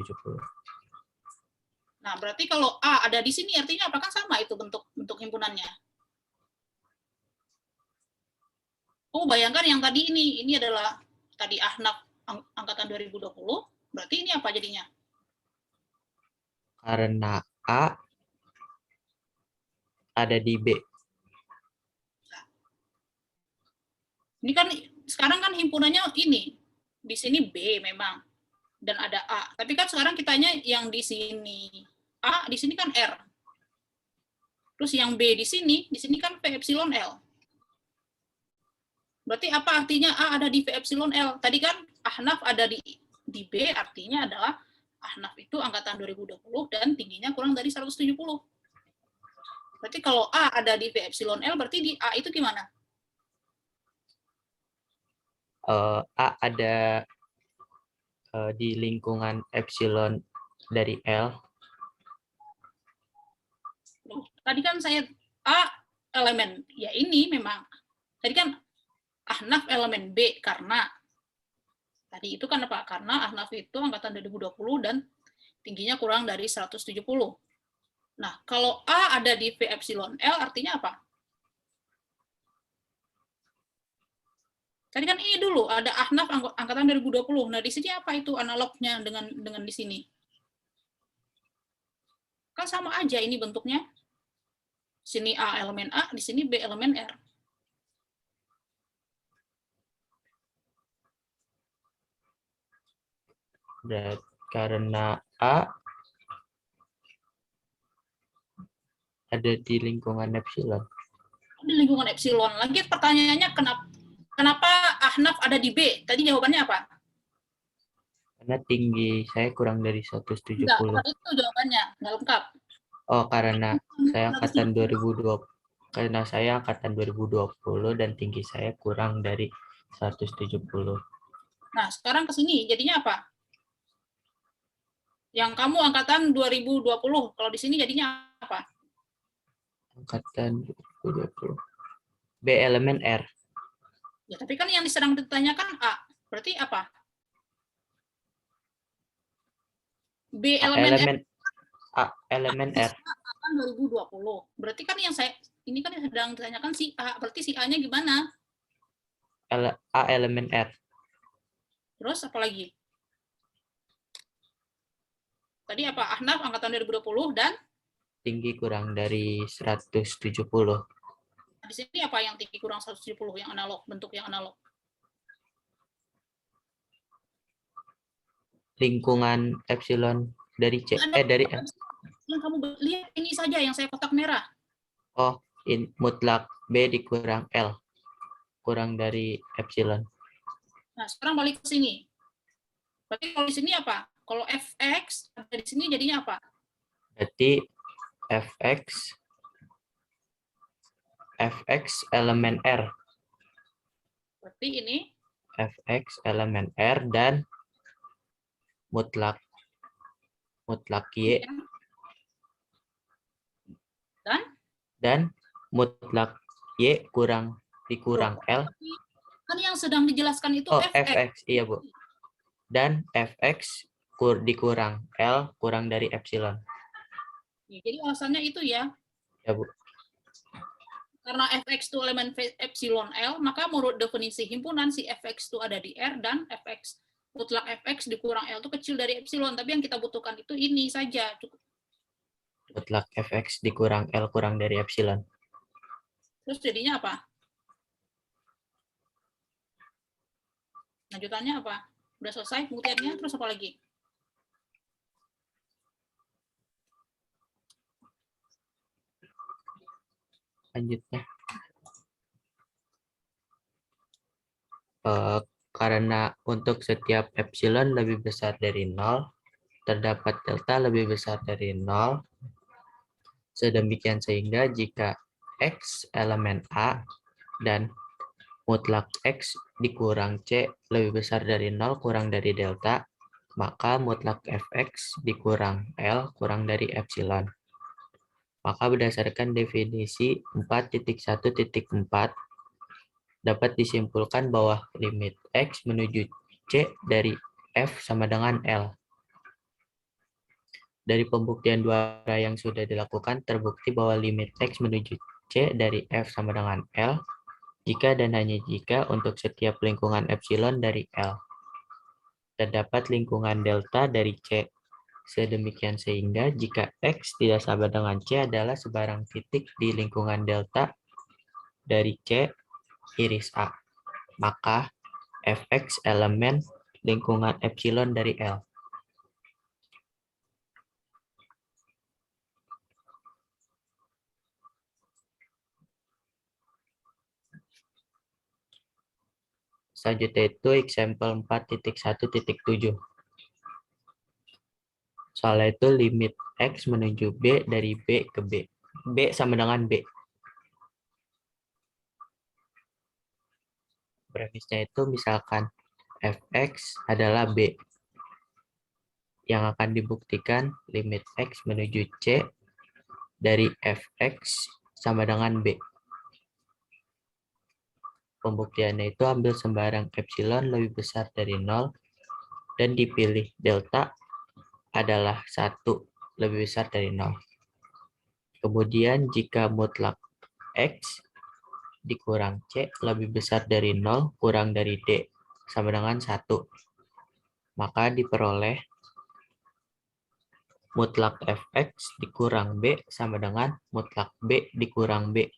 nah, berarti kalau A ada di sini artinya apakah sama itu bentuk himpunannya? Oh, bayangkan yang tadi ini adalah tadi Ahnaf angkatan 2020, berarti ini apa jadinya? Karena A ada di B. Ini kan sekarang kan himpunannya ini. Di sini B memang dan ada A. Tapi kan sekarang kitanya yang di sini A, di sini kan R. Terus yang B di sini kan V epsilon L. Berarti apa artinya A ada di V epsilon L? Tadi kan Ahnaf ada di B, artinya adalah Ahnaf itu angkatan 2020 dan tingginya kurang dari 170. Berarti kalau A ada di V epsilon L, berarti di A itu gimana? A ada di lingkungan epsilon dari L. tadi kan saya A elemen, ya ini memang. Tadi kan Ahnaf elemen B karena tadi itu kan apa? Karena Ahnaf itu angkatan 2020 dan tingginya kurang dari 170. Nah, kalau A ada di V epsilon L artinya apa? Tadi kan ini dulu ada Ahnaf angkatan 2020. Nah, di sini apa itu analognya dengan di sini? Kan sama aja ini bentuknya. Sini A elemen A, di sini B elemen R. Dan karena A ada di lingkungan epsilon. Di lingkungan epsilon. Lagi pertanyaannya kenapa Ahnaf ada di B? Tadi jawabannya apa? Karena tinggi saya kurang dari 170. Enggak, itu jawabannya. Enggak lengkap. Oh, karena saya angkatan 2020. Karena saya angkatan 2020 dan tinggi saya kurang dari 170. Nah, sekarang ke sini jadinya apa? Yang kamu angkatan 2020. Kalau di sini jadinya apa? Angkatan 2020. B elemen R. Ya, tapi kan yang sedang ditanyakan A. Berarti apa? B A elemen elemen A elemen R. kan 2020. Berarti kan yang ini kan yang sedang ditanyakan si A. Berarti si A-nya gimana? A elemen R. Terus apa lagi? Tadi apa? Ahnaf angkatan 2020 dan Tinggi kurang dari 170. di sini apa yang tinggi kurang 170 yang analog, bentuk yang analog? Lingkungan epsilon dari C dari L. Yang kamu lihat ini saja yang saya kotak merah. Oh, mutlak B dikurang L. Kurang dari epsilon. Nah, sekarang balik ke sini. Berarti kalau di sini apa? Kalau fx ada di sini jadinya apa? Berarti fx elemen R. Berarti ini Fx elemen R dan mutlak Y dan mutlak Y dikurang L. kan yang sedang dijelaskan itu Oh, fx. fx, iya Bu. Dan fx dikurang L kurang dari epsilon. Ya, jadi alasannya itu ya. Ya Bu. Karena fx itu elemen epsilon L, maka menurut definisi himpunan si fx itu ada di R dan fx mutlak fx dikurang L itu kecil dari epsilon. Tapi yang kita butuhkan itu ini saja. Cukup. Mutlak fx dikurang L kurang dari epsilon. Terus jadinya apa? Lanjutannya apa? Udah selesai pembuktiannya, terus apa lagi? Lanjutnya. Karena untuk setiap epsilon lebih besar dari 0, terdapat delta lebih besar dari 0. Sedemikian sehingga jika X elemen A dan mutlak X dikurang C lebih besar dari 0 kurang dari delta, maka mutlak Fx dikurang L kurang dari epsilon. Maka berdasarkan definisi 4.1.4, dapat disimpulkan bahwa limit X menuju C dari F sama dengan L. Dari pembuktian dua cara yang sudah dilakukan, terbukti bahwa limit X menuju C dari F sama dengan L, jika dan hanya jika untuk setiap lingkungan epsilon dari L. Terdapat lingkungan delta dari C. Sedemikian sehingga jika X tidak sama dengan C adalah sebarang titik di lingkungan delta dari C iris A, maka Fx elemen lingkungan epsilon dari L. Selanjutnya itu example 4.1.7. Soalnya itu limit X menuju B dari B ke B. B sama dengan B. Premisnya itu misalkan Fx adalah B. Yang akan dibuktikan limit X menuju C dari fx sama dengan b. Pembuktiannya itu ambil sembarang epsilon lebih besar dari 0 dan dipilih delta adalah 1 lebih besar dari 0. Kemudian jika mutlak x dikurang c lebih besar dari 0 kurang dari d sama dengan 1, maka diperoleh mutlak fx dikurang b sama dengan mutlak b dikurang b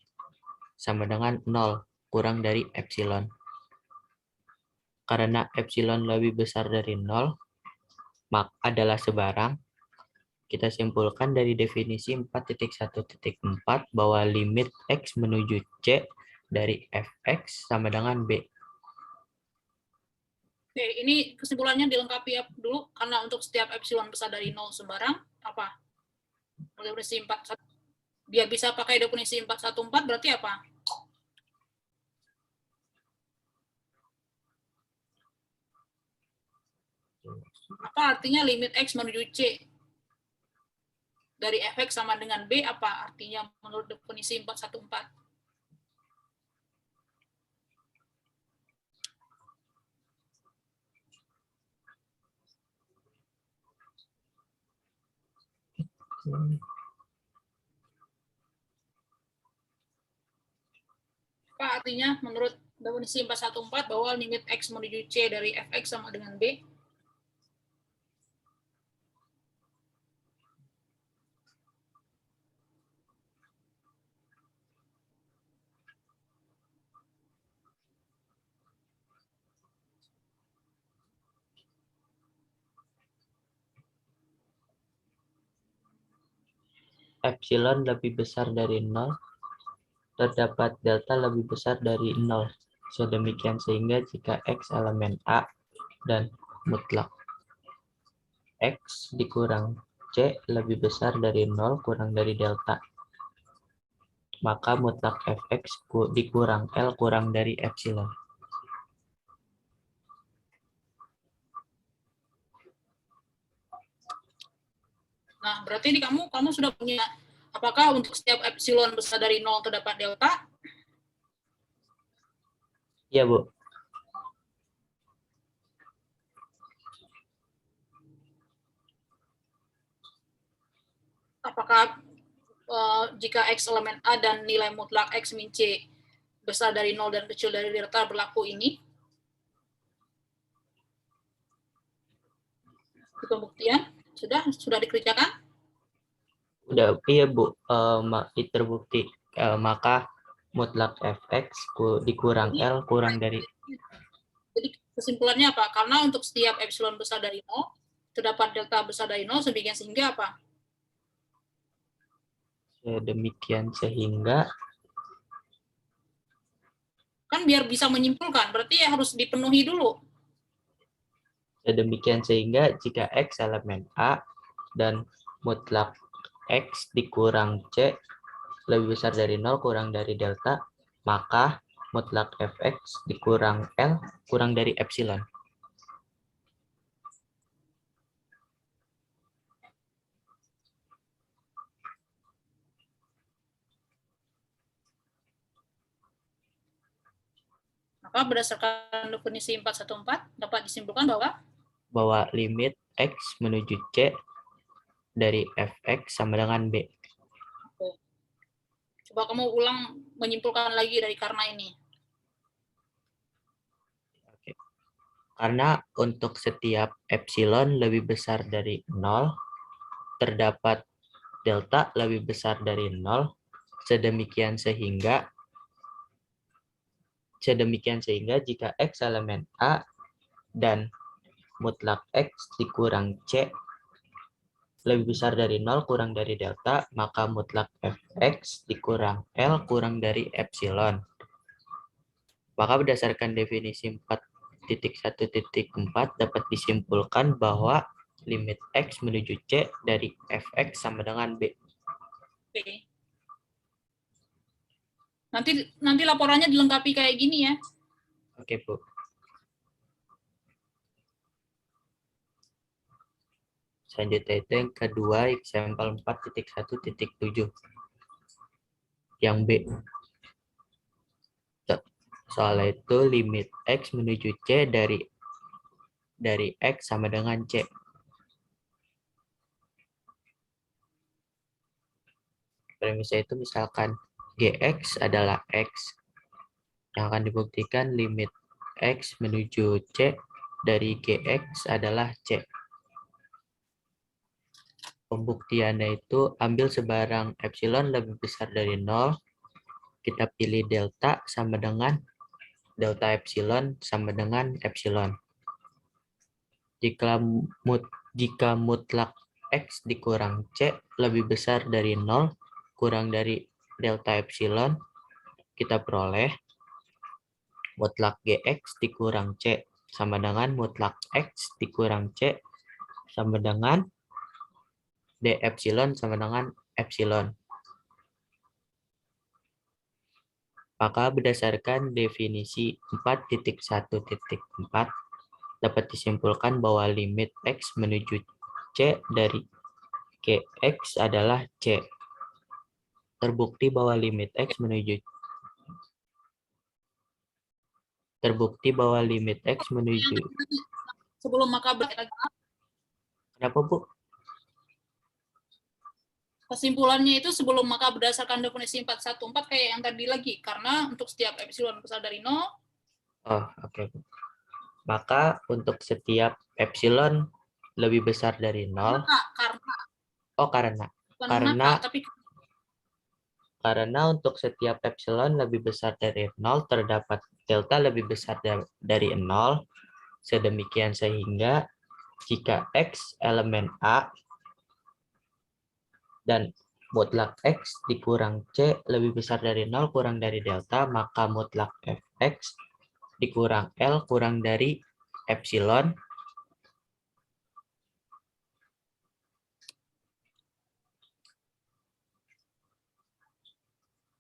sama dengan 0 kurang dari epsilon. Karena epsilon lebih besar dari 0, maka adalah sebarang, kita simpulkan dari definisi 4.1.4 bahwa limit x menuju c dari fx sama dengan b. Oke, ini kesimpulannya dilengkapi ya dulu, karena untuk setiap epsilon besar dari 0 sembarang, apa? Definisi 4, biar bisa pakai definisi 414 berarti apa? Apa artinya limit x menuju c dari fx sama dengan b, apa artinya menurut definisi 414? Apa artinya menurut definisi 414 bahwa limit x menuju c dari fx sama dengan b? Epsilon lebih besar dari 0, terdapat delta lebih besar dari 0. Sedemikian sehingga jika x elemen A dan mutlak x dikurang c lebih besar dari 0 kurang dari delta, maka mutlak fx dikurang L kurang dari epsilon. Nah, berarti ini kamu sudah punya, apakah untuk setiap epsilon besar dari 0 terdapat delta? Iya, Bu. Apakah jika x elemen A dan nilai mutlak x min c besar dari 0 dan kecil dari delta berlaku ini? Di pembuktian sudah dikerjakan? Udah, iya, Bu. Terbukti. Maka mutlak fx dikurang Jadi, L kurang dari. jadi kesimpulannya apa? Karena untuk setiap epsilon besar dari 0, terdapat delta besar dari 0, sehingga apa? Demikian sehingga Kan biar bisa menyimpulkan, berarti ya harus dipenuhi dulu. Demikian sehingga jika x elemen A dan mutlak x dikurang c lebih besar dari 0 kurang dari delta, maka mutlak fx dikurang L kurang dari epsilon. Maka berdasarkan definisi 414 dapat disimpulkan bahwa limit x menuju c dari fx sama dengan b. Coba kamu ulang menyimpulkan lagi dari karena ini. Oke. Karena untuk setiap epsilon lebih besar dari 0, terdapat delta lebih besar dari 0, sedemikian sehingga jika x elemen A dan mutlak x dikurang c lebih besar dari 0 kurang dari delta, maka mutlak fx dikurang L kurang dari epsilon. Maka berdasarkan definisi 4.1.4 dapat disimpulkan bahwa limit x menuju c dari fx sama dengan b. Oke. Nanti laporannya dilengkapi kayak gini ya. Oke, Bu. Selanjutnya itu yang kedua, example 4.1.7. yang B. Soalnya itu limit X menuju C dari X sama dengan C. Premisnya itu misalkan GX adalah X, yang akan dibuktikan limit X menuju C dari GX adalah C. Pembuktiannya itu ambil sebarang epsilon lebih besar dari 0, kita pilih delta sama dengan delta epsilon sama dengan epsilon. Jika mutlak X dikurang C lebih besar dari 0 kurang dari delta epsilon, kita peroleh mutlak GX dikurang C sama dengan mutlak X dikurang C sama dengan D epsilon sama dengan epsilon. Maka berdasarkan definisi 4.1.4 dapat disimpulkan bahwa limit X menuju C dari GX adalah C. Terbukti bahwa limit X menuju Sebelum maka Kenapa, Bu? kesimpulannya itu sebelum maka berdasarkan definisi 4.1.4 kayak yang tadi lagi, karena untuk setiap epsilon besar dari 0. Oh, oke. Maka untuk setiap epsilon lebih besar dari 0. Karena untuk setiap epsilon lebih besar dari 0 terdapat delta lebih besar dari 0. Sedemikian sehingga jika X elemen A dan mutlak X dikurang C lebih besar dari 0 kurang dari delta, maka mutlak Fx dikurang L kurang dari epsilon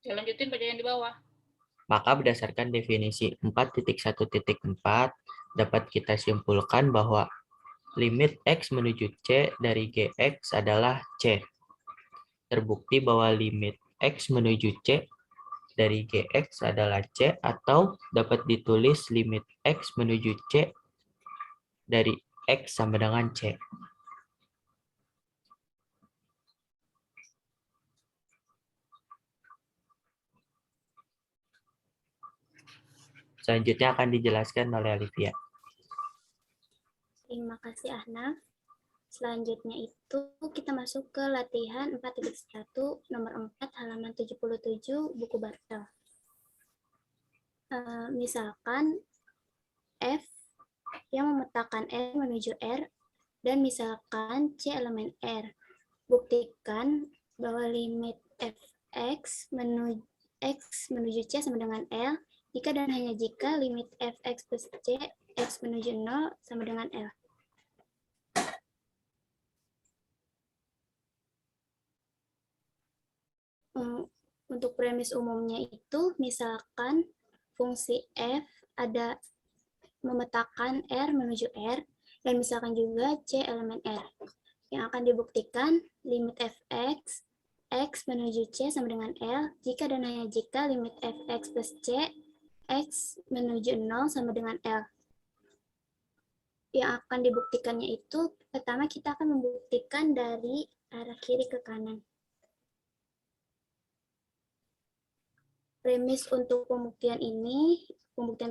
Lanjutin baca yang di bawah. Maka berdasarkan definisi 4.1.4 dapat kita simpulkan bahwa limit X menuju C dari GX adalah C. Terbukti bahwa limit X menuju C dari GX adalah C, atau dapat ditulis limit X menuju C dari X sama dengan C. Selanjutnya akan dijelaskan oleh Olivia. Terima kasih, Ahnaf. Selanjutnya itu kita masuk ke latihan 4.1 nomor 4 halaman 77 buku Bartel. Misalkan F yang memetakan R menuju R dan misalkan C elemen R. Buktikan bahwa limit Fx menuju X menuju C sama dengan L jika dan hanya jika limit Fx plus C X menuju 0 sama dengan L. Untuk premis umumnya itu, misalkan fungsi f ada memetakan R menuju R, dan misalkan juga C elemen R. Yang akan dibuktikan, limit fx, X menuju C sama dengan L, jika dan hanya jika limit fx plus C, X menuju 0 sama dengan L. Yang akan dibuktikannya itu, pertama kita akan membuktikan dari arah kiri ke kanan. Premis untuk pembuktian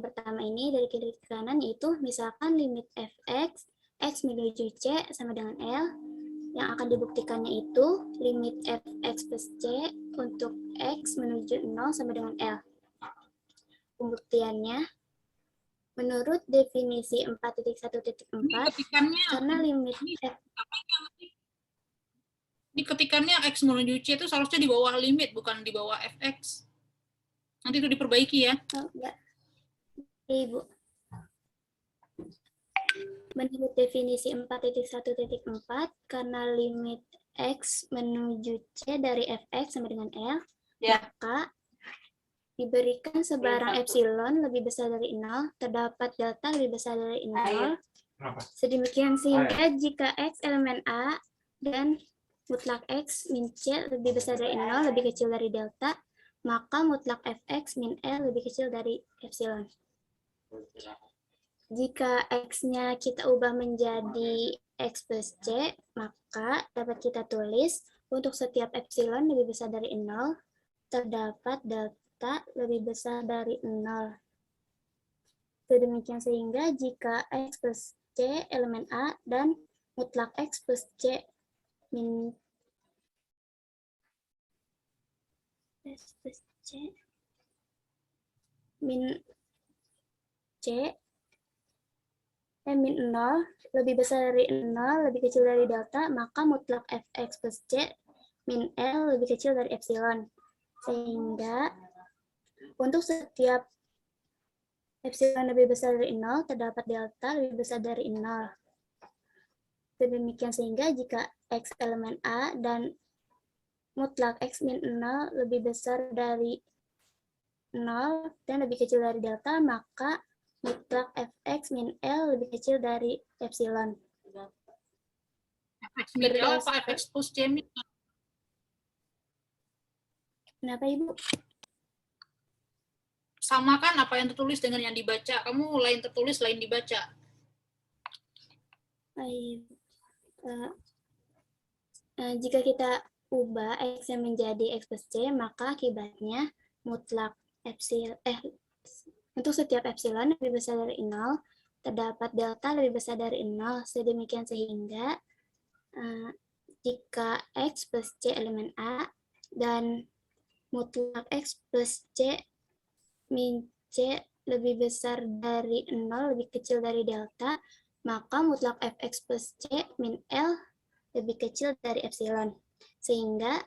pertama ini dari kiri ke kanan, yaitu misalkan limit fx, X menuju C sama dengan L, yang akan dibuktikannya itu limit fx plus C untuk X menuju 0 sama dengan L. Pembuktiannya, menurut definisi 4.1.4, karena limit f. Ini ketikannya X menuju C itu seharusnya di bawah limit, bukan di bawah fx. Nanti itu diperbaiki ya. Oh, enggak. Ibu. Menurut definisi 4.1.4, karena limit X menuju C dari fx sama dengan L, maka diberikan sebarang epsilon lebih besar dari 0, terdapat delta lebih besar dari 0, sedemikian sehingga jika X elemen A dan mutlak X min C lebih besar dari 0, lebih kecil dari delta, maka mutlak fx min L lebih kecil dari epsilon. Jika x-nya kita ubah menjadi x plus c, maka dapat kita tulis untuk setiap epsilon lebih besar dari 0, terdapat delta lebih besar dari 0. Sedemikian sehingga jika x plus c elemen A dan mutlak x plus c min x plus c min c min 0 lebih besar dari 0 lebih kecil dari delta, maka mutlak fx plus c min L lebih kecil dari epsilon. Sehingga untuk setiap epsilon lebih besar dari 0, terdapat delta lebih besar dari 0. Demikian sehingga jika x elemen A dan mutlak x min 0 lebih besar dari 0 dan lebih kecil dari delta, maka mutlak fx min L lebih kecil dari epsilon. Fx min L apa fx plus c min? Kenapa, Ibu? Sama kan apa yang tertulis dengan yang dibaca. Kamu lain tertulis, lain dibaca. Jika kita ubah x yang menjadi x plus c, maka akibatnya mutlak epsilon untuk setiap epsilon lebih besar dari 0, terdapat delta lebih besar dari 0. Sedemikian sehingga jika x plus c elemen A dan mutlak x plus c min c lebih besar dari 0, lebih kecil dari delta, maka mutlak fx plus c min L lebih kecil dari epsilon. Sehingga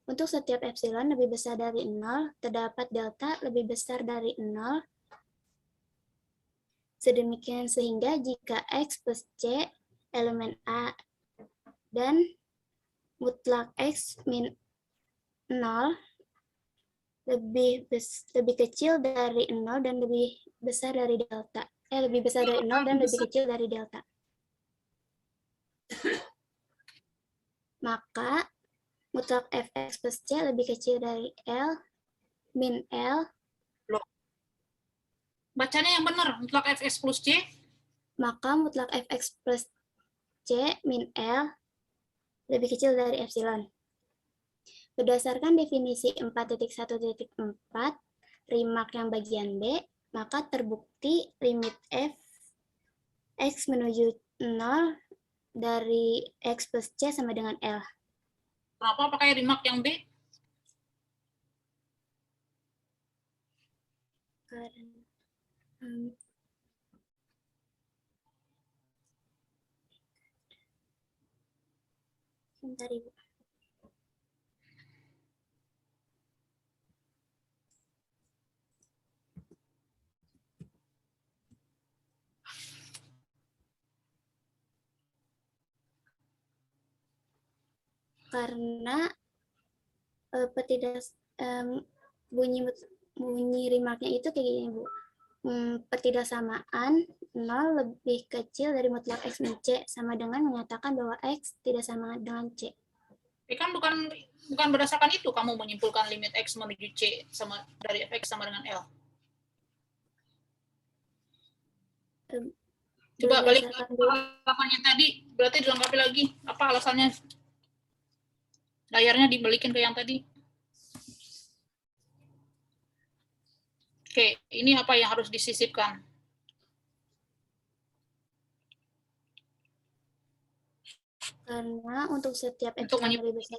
untuk setiap epsilon lebih besar dari 0, terdapat delta lebih besar dari 0. Sedemikian sehingga jika x plus c elemen A dan mutlak x min 0 lebih kecil dari 0 dan lebih besar dari delta. Lebih besar dari 0 dan lebih kecil dari delta. Maka mutlak fx plus c lebih kecil dari L min L. Bacanya yang benar, mutlak fx plus c. Maka mutlak fx plus c min L lebih kecil dari epsilon. Berdasarkan definisi 4.1.4, remark yang bagian B, maka terbukti limit f x menuju 0 dari x plus c sama dengan L. Kenapa pakai remark yang B? Sebentar, Ibu. Karena bunyi remarknya itu kayak gini, Bu. Ketidaksamaan 0 lebih kecil dari mutlak x min c sama dengan menyatakan bahwa x tidak sama dengan c. Kan bukan berdasarkan itu kamu menyimpulkan limit x menuju c sama dari fx sama dengan L. Coba balik ke alasannya tadi, berarti dilengkapi lagi. Apa alasannya? Layarnya dibalikin ke yang tadi. Oke, ini apa yang harus disisipkan? Karena untuk setiap epsilon lebih besar.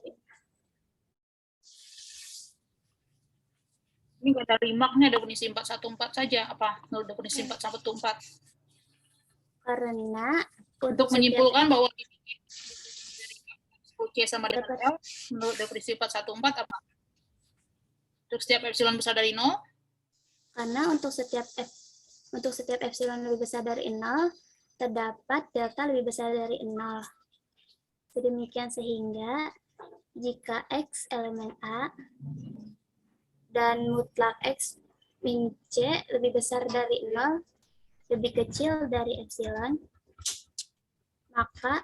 Ini nggak ada remark-nya, definisi 414 saja. Apa? Menurut definisi 414. Karena untuk menyimpulkan bahwa C sama dengan L, menurut definisi 414 apa? Untuk setiap epsilon besar dari 0? Karena untuk setiap epsilon lebih besar dari 0, terdapat delta lebih besar dari 0. Sedemikian sehingga jika x elemen A dan mutlak x min c lebih besar dari 0, lebih kecil dari epsilon, maka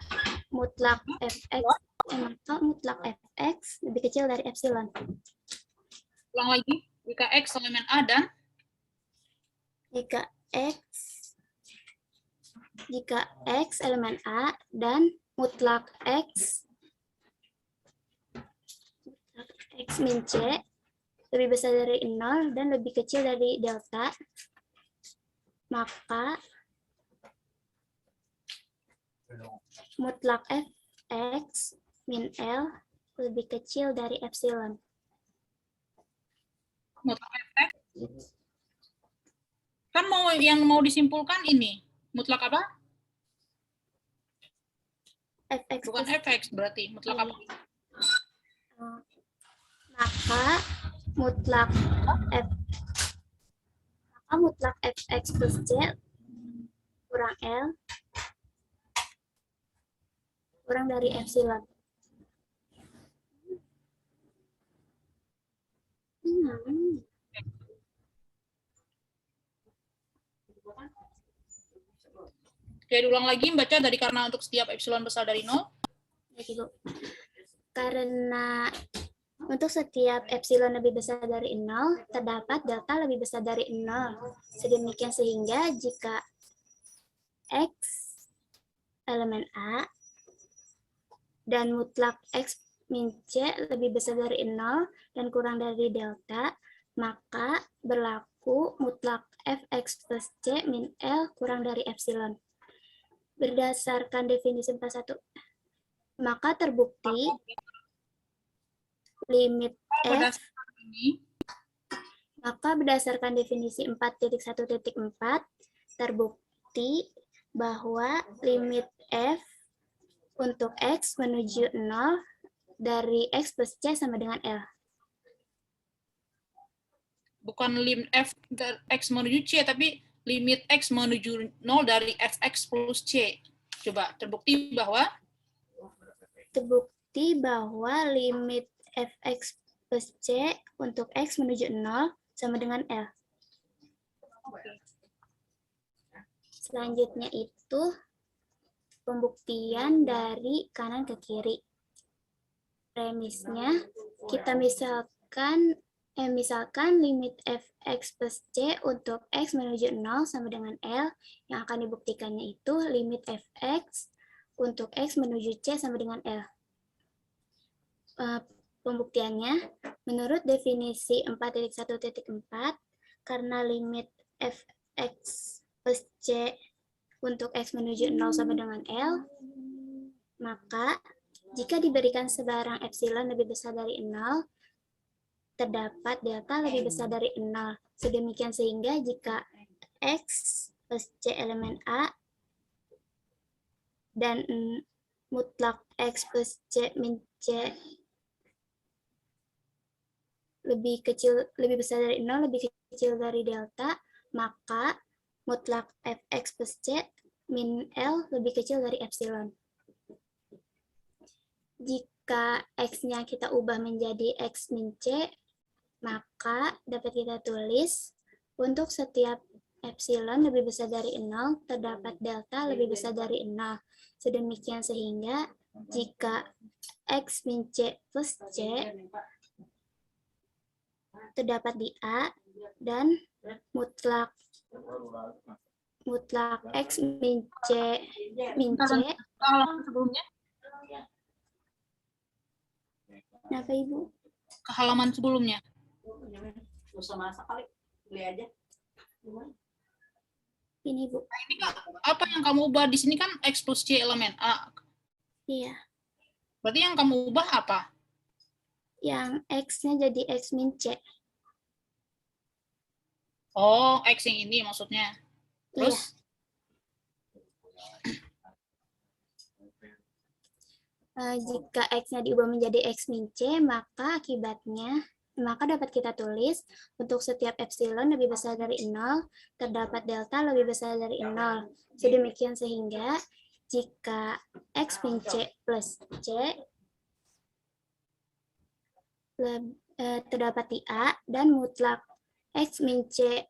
mutlak fx lebih kecil dari epsilon. Ulang lagi. Jika X elemen A dan Jika X elemen A dan mutlak X min C lebih besar dari 0 dan lebih kecil dari delta, maka mutlak Fx min L lebih kecil dari epsilon. mutlak Fx. Kan yang mau disimpulkan ini. Mutlak apa? Fx Bukan Fx berarti. Mutlak apa? Maka mutlak Fx plus C kurang L kurang dari epsilon. Oke, diulang lagi baca dari karena untuk setiap epsilon besar dari 0. Ya, Ibu. Karena untuk setiap epsilon lebih besar dari 0, terdapat delta lebih besar dari 0. Sedemikian sehingga jika X elemen A dan mutlak X min C lebih besar dari 0 dan kurang dari delta, maka berlaku mutlak Fx plus C min L kurang dari epsilon. Berdasarkan definisi 41, maka terbukti limit F, maka berdasarkan definisi 4.1.4 terbukti bahwa limit F untuk X menuju 0 dari X plus C sama dengan L. Bukan lim F X menuju C, tapi limit X menuju 0 dari Fx plus C. Coba, terbukti bahwa limit Fx plus C untuk X menuju 0 sama dengan L. Selanjutnya itu pembuktian dari kanan ke kiri. Premisnya, kita misalkan limit Fx plus C untuk X menuju 0 sama dengan L, yang akan dibuktikannya itu limit Fx untuk X menuju C sama dengan L. Pembuktiannya, menurut definisi 4.1.4, karena limit Fx plus C untuk X menuju 0 sama dengan L, maka jika diberikan sebarang epsilon lebih besar dari 0, terdapat delta lebih besar dari 0. Sedemikian sehingga jika X plus C elemen A dan mutlak X plus C min C lebih besar dari 0, lebih kecil dari delta, maka mutlak Fx plus C min L lebih kecil dari epsilon. Jika X-nya kita ubah menjadi X min C, maka dapat kita tulis untuk setiap epsilon lebih besar dari 0, terdapat delta lebih besar dari 0. Sedemikian sehingga jika X min C plus C terdapat di A dan mutlak X min C halaman sebelumnya. Kenapa Ibu? Ke halaman sebelumnya. Ini Bu. Nah, ini apa yang kamu ubah di sini kan X plus C elemen A. Iya. Berarti yang kamu ubah apa? Yang X-nya jadi X min C. Oh, X yang ini maksudnya. Terus? Iya. Jika X-nya diubah menjadi X min C, maka dapat kita tulis untuk setiap epsilon lebih besar dari 0, terdapat delta lebih besar dari 0. Sedemikian sehingga jika X min C plus C terdapat di A dan mutlak X min C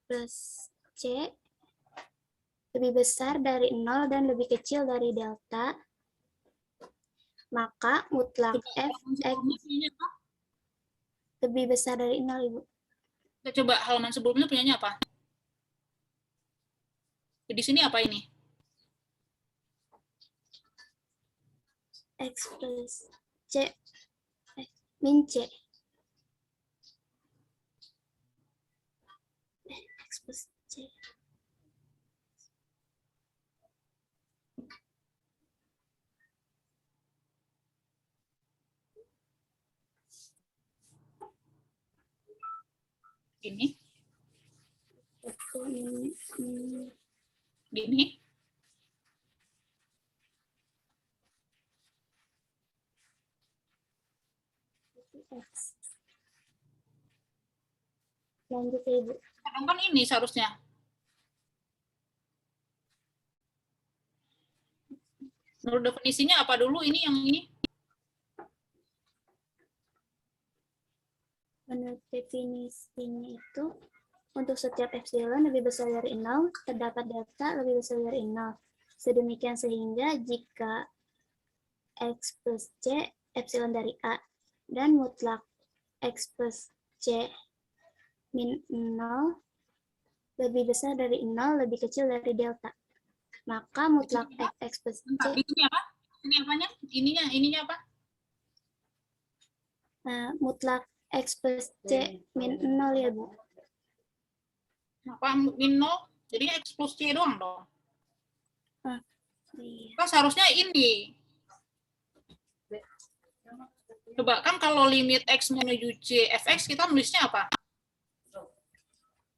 plus C lebih besar dari 0 dan lebih kecil dari delta, maka mutlak Fx lebih besar dari 0, Ibu. Kita coba halaman sebelumnya punyanya apa? Di sini apa ini? X plus C min C. X plus C. Ini? Gini? X. Lanjut ya, Ibu. Kan ini seharusnya. Menurut definisinya apa dulu ini yang ini? Menurut definisinya itu, untuk setiap epsilon lebih besar dari 0, terdapat delta lebih besar dari 0. Sedemikian sehingga jika X plus C epsilon dari A dan mutlak X plus C min 0 lebih besar dari 0 lebih kecil dari delta, maka mutlak X plus C Ini apa? Ini apanya? Ininya apa? mutlak X plus C min 0 ya, Bu. Apa min 0? Jadi X plus C doang dong. Iya. Kan seharusnya ini. Coba kan kalau limit X menuju C fx kita nulisnya apa?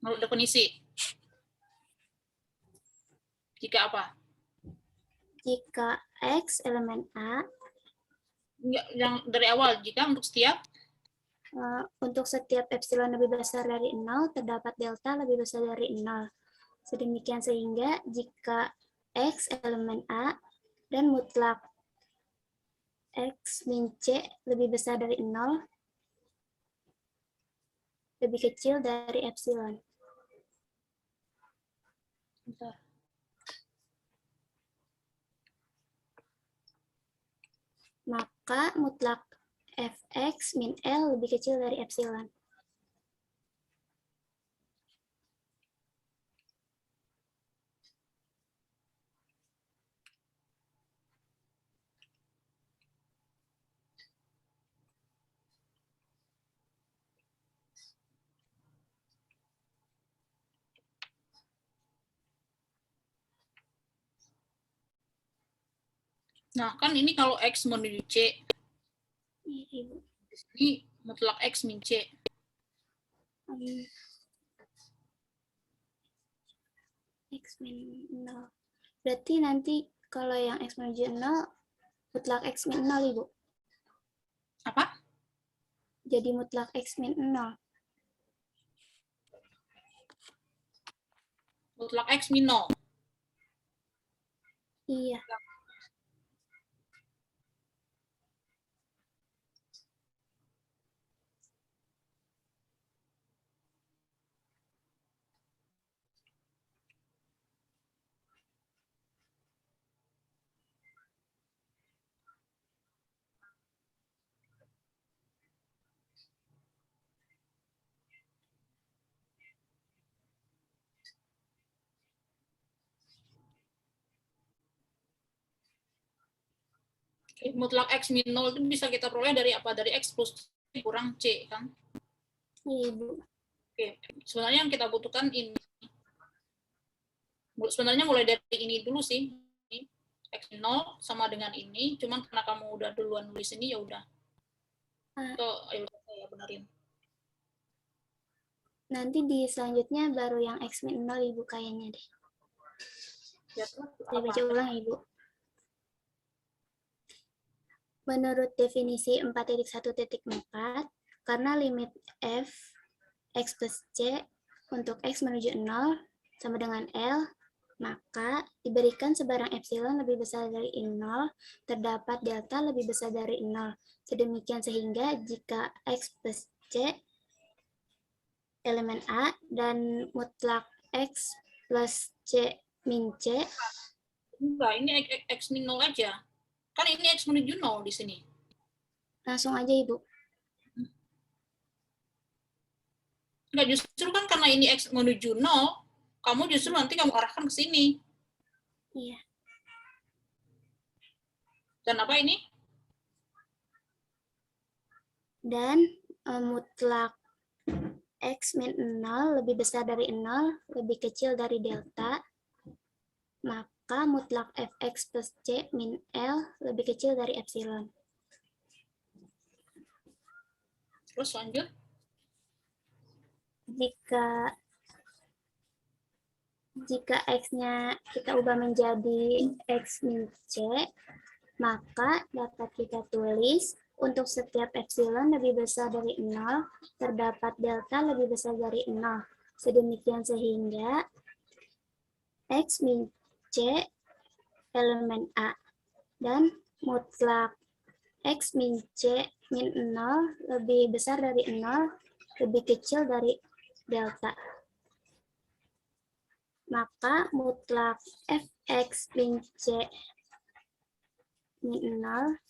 Menurut definisi. Jika apa? Jika X elemen A, Yang dari awal, jika untuk setiap epsilon lebih besar dari 0, terdapat delta lebih besar dari 0. Sedemikian sehingga jika X elemen A dan mutlak X min C lebih besar dari 0, lebih kecil dari epsilon. Bentar. Maka mutlak Fx min L lebih kecil dari epsilon. Nah, kan ini kalau X menuju C, Ibu. ini mutlak X min C. X min 0. Berarti nanti kalau yang X menuju 0, mutlak X min 0, Ibu. Apa? Jadi mutlak X min 0. Mutlak X min 0. Iya. Mutlak X min 0 itu bisa kita peroleh dari apa? Dari X plus C kurang C, kan? Iya, Ibu. Oke, sebenarnya yang kita butuhkan ini. Sebenarnya mulai dari ini dulu sih. Ini, X min 0 sama dengan ini, cuman karena kamu udah duluan nulis ini, ya udah. Ayo saya benerin. Nanti di selanjutnya baru yang X min 0, Ibu, kayaknya deh. Ya, Saya baca ulang, Ibu. Menurut definisi 4.1.4, karena limit f x plus c untuk x menuju 0 sama dengan L, maka diberikan sebarang epsilon lebih besar dari 0, terdapat delta lebih besar dari 0. Sedemikian sehingga jika x plus c elemen A dan mutlak x plus c min c. Enggak, ini X min 0 aja. Kan ini X menuju 0 di sini. Langsung aja, Ibu. Enggak, justru kan karena ini X menuju 0, kamu justru nanti kamu arahkan ke sini. Iya. Dan apa ini? Dan mutlak X min 0 lebih besar dari 0, lebih kecil dari delta, maka mutlak Fx plus C min L lebih kecil dari epsilon. Terus lanjut. Jika X-nya kita ubah menjadi X min C, maka dapat kita tulis untuk setiap epsilon lebih besar dari 0, terdapat delta lebih besar dari 0. Sedemikian sehingga X min C elemen A dan mutlak X min C min 0 lebih besar dari 0, lebih kecil dari delta. Maka mutlak Fx min C min 0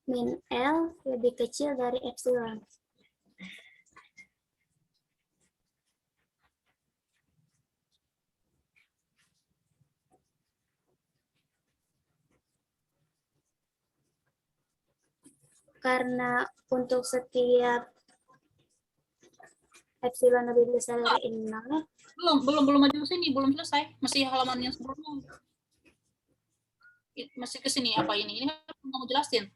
min L lebih kecil dari epsilon. Karena untuk setiap epsilon lebih besar dari 0, Belum maju ke sini, belum selesai. Masih halaman yang sebelumnya. Masih ke sini apa ini? Ini kan kamu jelasin.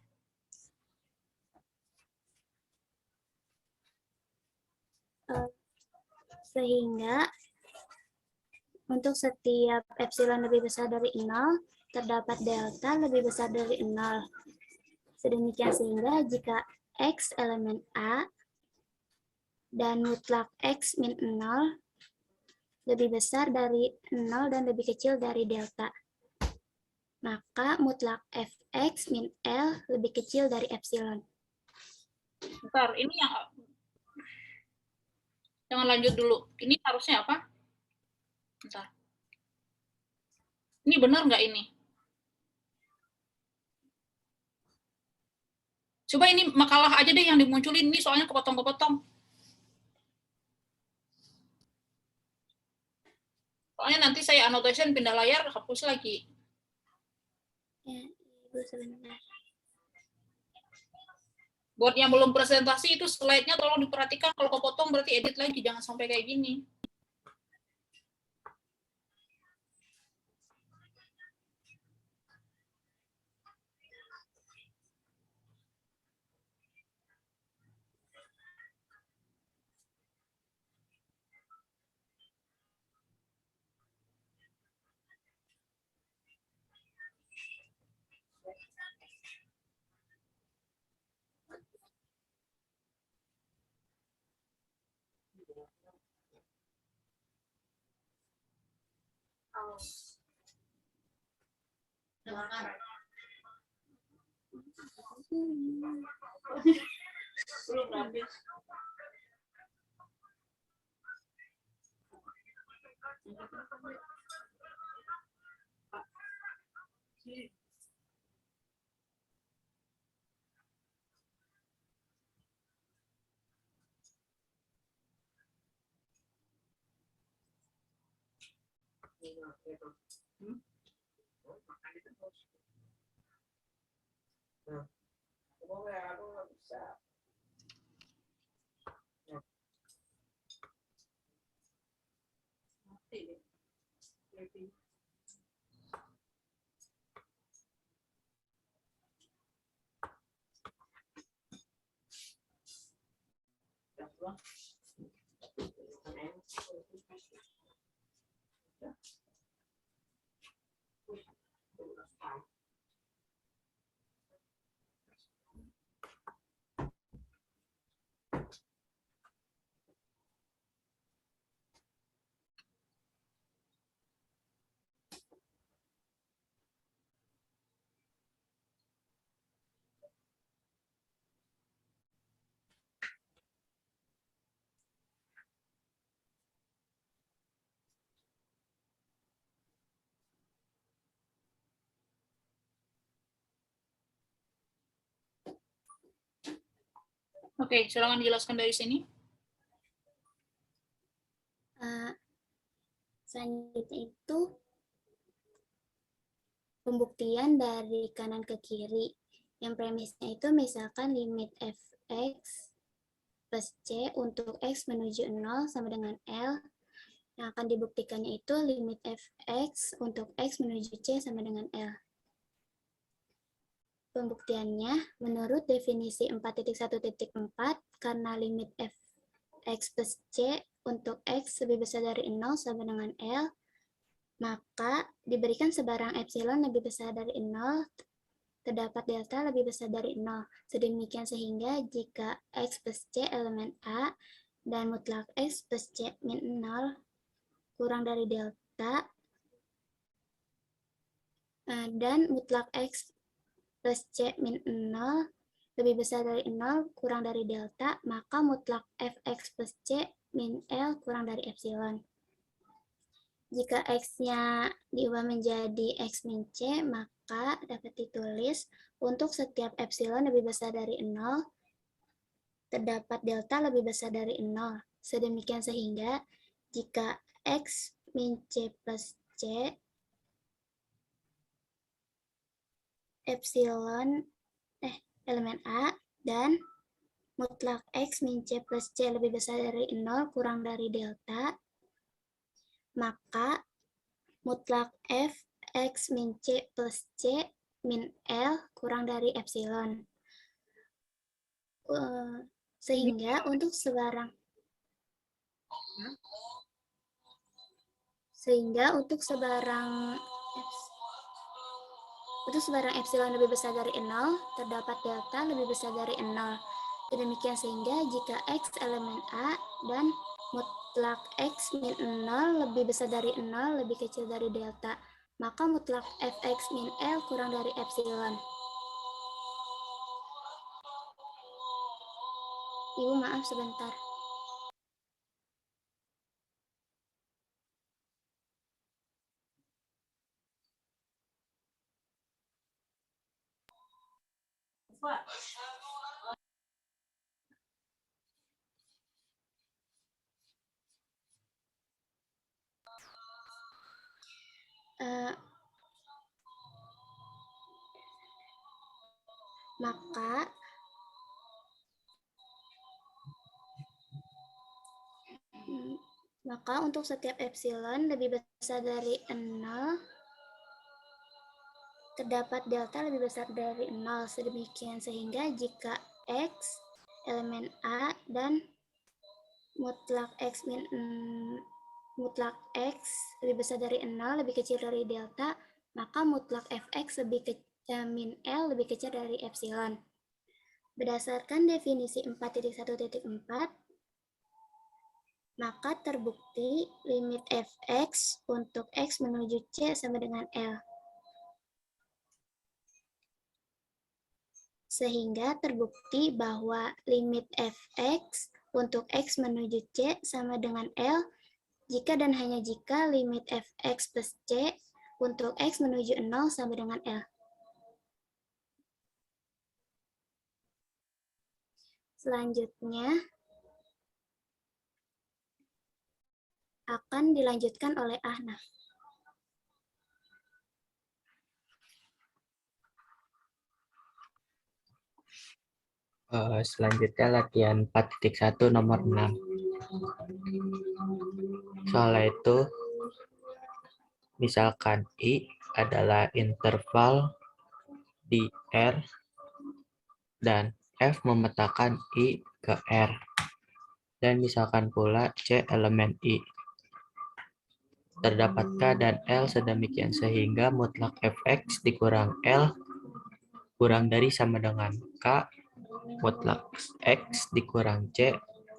sehingga untuk setiap epsilon lebih besar dari 0, terdapat delta lebih besar dari 0. Sedemikian sehingga jika X elemen A dan mutlak X min 0 lebih besar dari 0 dan lebih kecil dari delta, maka mutlak Fx min L lebih kecil dari epsilon. Bentar, ini yang jangan lanjut dulu. Ini harusnya apa? Bentar. Ini benar nggak ini? Coba ini makalah aja deh yang dimunculin. Ini soalnya kepotong-kepotong. Soalnya nanti saya annotation pindah layar, hapus lagi. Ya, Ibu sebentar. Buat yang belum presentasi itu slide-nya tolong diperhatikan. Kalau kepotong berarti edit lagi. Jangan sampai kayak gini. Belum habis. Oke, silakan dijelaskan dari sini. Selanjutnya itu pembuktian dari kanan ke kiri. Yang premisnya itu misalkan limit fx plus c untuk x menuju 0 sama dengan L. Yang akan dibuktikannya itu limit fx untuk x menuju c sama dengan L. Pembuktiannya, menurut definisi 4.1.4, karena limit fx plus c untuk x lebih besar dari 0 sama dengan L, maka diberikan sebarang epsilon lebih besar dari 0, terdapat delta lebih besar dari 0. Sedemikian sehingga jika x plus c elemen A dan mutlak x plus c min 0 kurang dari delta, dan mutlak x plus c min 0 lebih besar dari 0 kurang dari delta, maka mutlak fx plus c min L kurang dari epsilon. Jika x-nya diubah menjadi x min c, maka dapat ditulis untuk setiap epsilon lebih besar dari 0, terdapat delta lebih besar dari 0. Sedemikian sehingga jika x min c plus c, epsilon elemen A dan mutlak x min c plus c lebih besar dari 0 kurang dari delta, maka mutlak f x min c plus c min L kurang dari epsilon. Sehingga untuk sebarang epsilon lebih besar dari 0, terdapat delta lebih besar dari 0. Demikian sehingga jika x elemen A dan mutlak x min 0 lebih besar dari 0 lebih kecil dari delta, maka mutlak fx min L kurang dari epsilon. Ibu maaf sebentar. Maka untuk setiap epsilon lebih besar dari 0, terdapat delta lebih besar dari 0. Sedemikian sehingga jika x elemen A dan mutlak x lebih besar dari 0 lebih kecil dari delta, maka mutlak fx min L lebih kecil dari epsilon. Berdasarkan definisi 4.1.4, maka terbukti limit fx untuk x menuju c sama dengan L. Sehingga terbukti bahwa limit fx untuk x menuju c sama dengan L jika dan hanya jika limit fx plus c untuk x menuju 0 sama dengan L. Selanjutnya akan dilanjutkan oleh Ahnaf. Selanjutnya latihan 4.1 nomor 6. Soalnya itu, misalkan I adalah interval di R dan F memetakan I ke R. Dan misalkan pula C elemen I. Terdapat K dan L sedemikian sehingga mutlak fx dikurang L kurang dari sama dengan K mutlak X dikurang C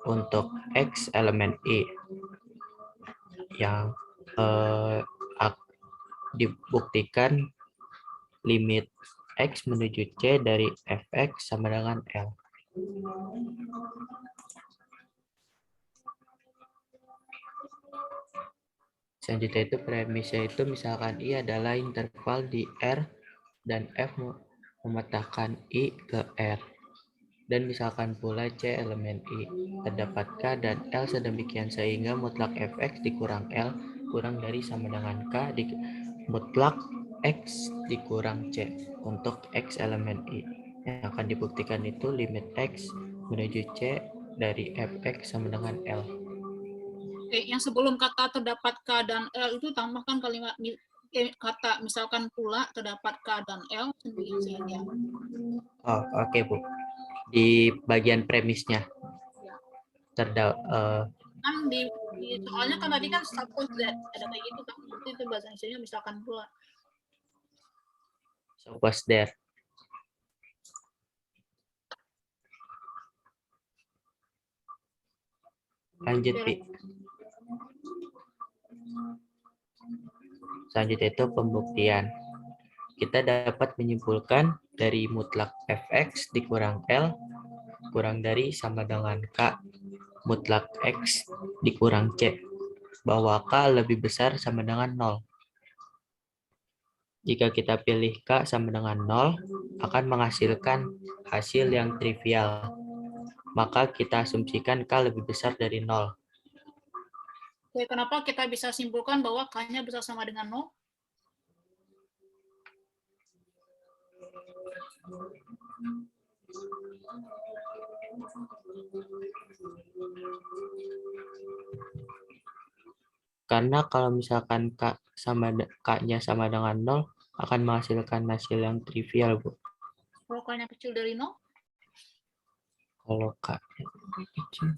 untuk X elemen I. Yang dibuktikan limit X menuju C dari fx sama dengan L. Selanjutnya itu premisnya itu misalkan I adalah interval di R dan F memetakan I ke R. Dan misalkan pula C elemen I, terdapat K dan L sedemikian sehingga mutlak fx dikurang L kurang dari sama dengan K di mutlak X dikurang C untuk X elemen I. Yang akan dibuktikan itu limit X menuju C dari fx sama dengan L. Oke, yang sebelum kata terdapat K dan L itu tambahkan kalimat kata misalkan pula terdapat K dan L sedemikian sehingga. Oh, oke, Bu. Di bagian premisnya. Ya. Terdapat Kan di soalnya kan tadi kan suppose that ada kayak gitu kan, berarti itu bahasa Indonesia misalkan pula. suppose there. Lanjut, Pi. Selanjutnya itu pembuktian. Kita dapat menyimpulkan dari mutlak fx dikurang L kurang dari sama dengan K mutlak X dikurang C bahwa K lebih besar sama dengan 0. Jika kita pilih K sama dengan 0 akan menghasilkan hasil yang trivial. Maka kita asumsikan K lebih besar dari 0. Oke, kenapa kita bisa simpulkan bahwa K-nya besar sama dengan 0? Karena kalau misalkan K-nya sama dengan 0 akan menghasilkan hasil yang trivial, Bu. Kalau K-nya kecil dari 0? Kalau K-nya lebih kecil.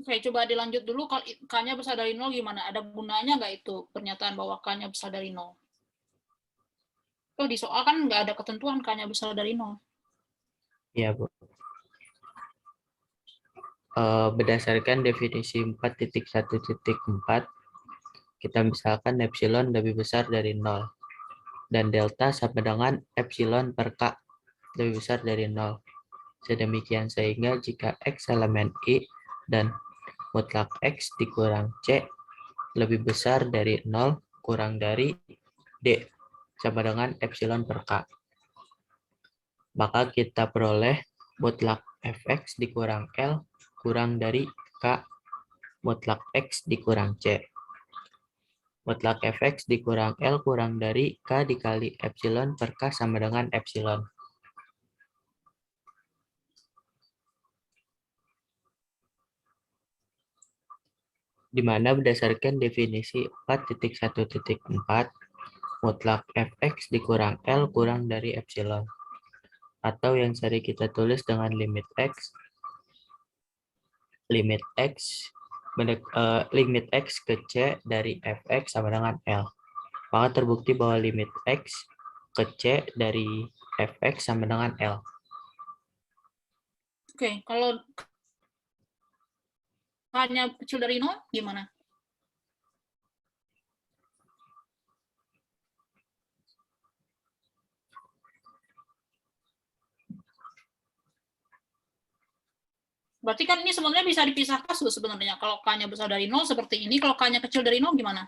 Oke, coba dilanjut dulu. Kalau K-nya besar dari 0 gimana? Ada gunanya nggak itu pernyataan bahwa K-nya besar dari 0? Oh, di soal kan nggak ada ketentuan K-nya besar dari 0. Iya, Bu. Berdasarkan definisi 4.1.4, kita misalkan epsilon lebih besar dari 0. Dan delta sama dengan epsilon per K lebih besar dari 0. Sedemikian sehingga jika X elemen I dan mutlak X dikurang C lebih besar dari 0 kurang dari D sama dengan epsilon per K. Maka kita peroleh mutlak Fx dikurang L kurang dari K mutlak X dikurang C. Mutlak Fx dikurang L kurang dari K dikali epsilon per K sama dengan epsilon. Di mana berdasarkan definisi 4.1.4, mutlak Fx dikurang L kurang dari epsilon. Atau yang sering kita tulis dengan limit X ke C dari Fx sama dengan L. Maka terbukti bahwa limit X ke C dari Fx sama dengan L. Oke, kalau K-nya kecil dari 0, gimana? Berarti kan ini sebenarnya bisa dipisah kasus sebenarnya. Kalau K-nya besar dari 0 seperti ini, kalau K-nya kecil dari 0 gimana?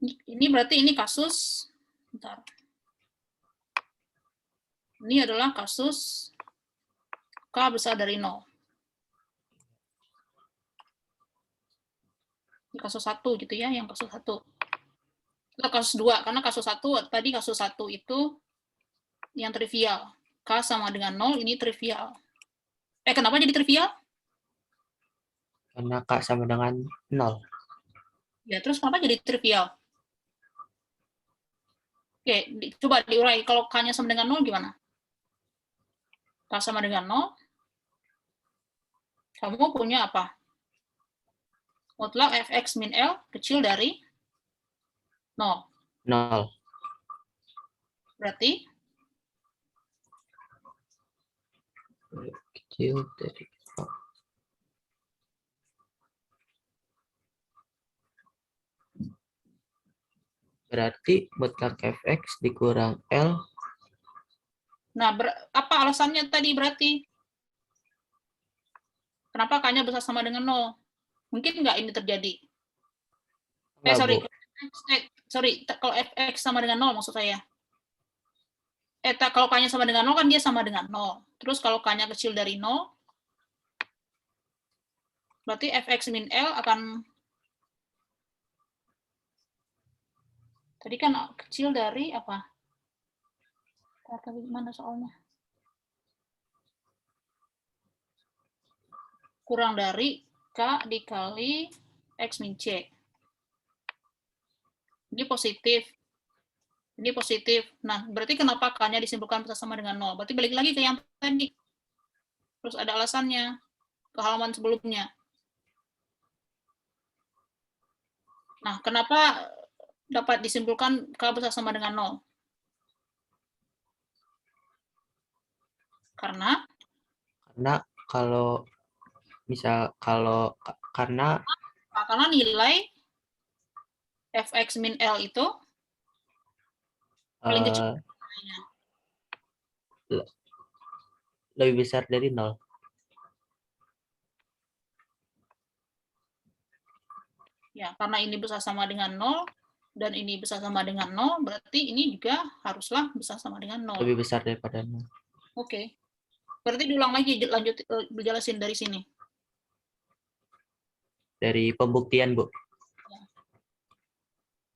Ini berarti ini kasus, bentar. Ini adalah kasus K besar dari 0. Ini kasus 1 gitu ya, yang kasus 1. Atau kasus 2, karena kasus 1, tadi kasus 1 itu yang trivial. K sama dengan 0, ini trivial. Kenapa jadi trivial? Karena K sama dengan 0. Ya, terus kenapa jadi trivial? Oke, coba diurai. Kalau K-nya sama dengan 0 gimana? K sama dengan 0, kamu punya apa? Mutlak Fx min L kecil dari 0. 0. Berarti Kecil dari 0. Berarti mutlak fx dikurang L. Nah, apa alasannya tadi berarti? Kenapa K-nya besar sama dengan 0? Mungkin nggak ini terjadi? Enggak, Bu. Kalau fx sama dengan 0 maksud saya. Kalau K-nya sama dengan 0 kan dia sama dengan 0. Terus kalau K-nya kecil dari 0, berarti fx min L akan, tadi kan kecil dari apa? Mana soalnya? Kurang dari K dikali X min C. Ini positif. Ini positif. Nah, berarti kenapa K-nya disimpulkan besar sama dengan 0? Berarti balik lagi ke yang tadi. Terus ada alasannya. Ke halaman sebelumnya. Nah, kenapa dapat disimpulkan K besar sama dengan 0? Karena kalau misal karena nilai fx min L itu paling kecil lebih besar dari 0. Ya, karena ini besar sama dengan 0 dan ini besar sama dengan 0, berarti ini juga haruslah besar sama dengan 0. Lebih besar daripada 0. Oke. Berarti diulang lagi, lanjut berjelasin dari sini. Dari pembuktian, Bu.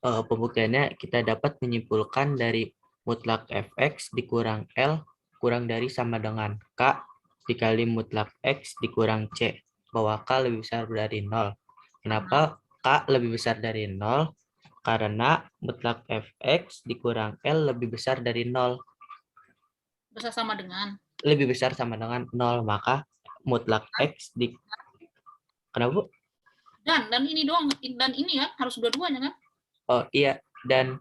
Pembuktiannya kita dapat menyimpulkan dari mutlak fx dikurang L kurang dari sama dengan K dikali mutlak X dikurang C, bahwa K lebih besar dari 0. Kenapa K lebih besar dari 0? Karena mutlak fx dikurang L lebih besar dari 0. Besar sama dengan? Lebih besar sama dengan 0, maka mutlak X di... Kenapa, Bu? Dan ini doang, dan ini kan harus dua-duanya kan? Oh iya, dan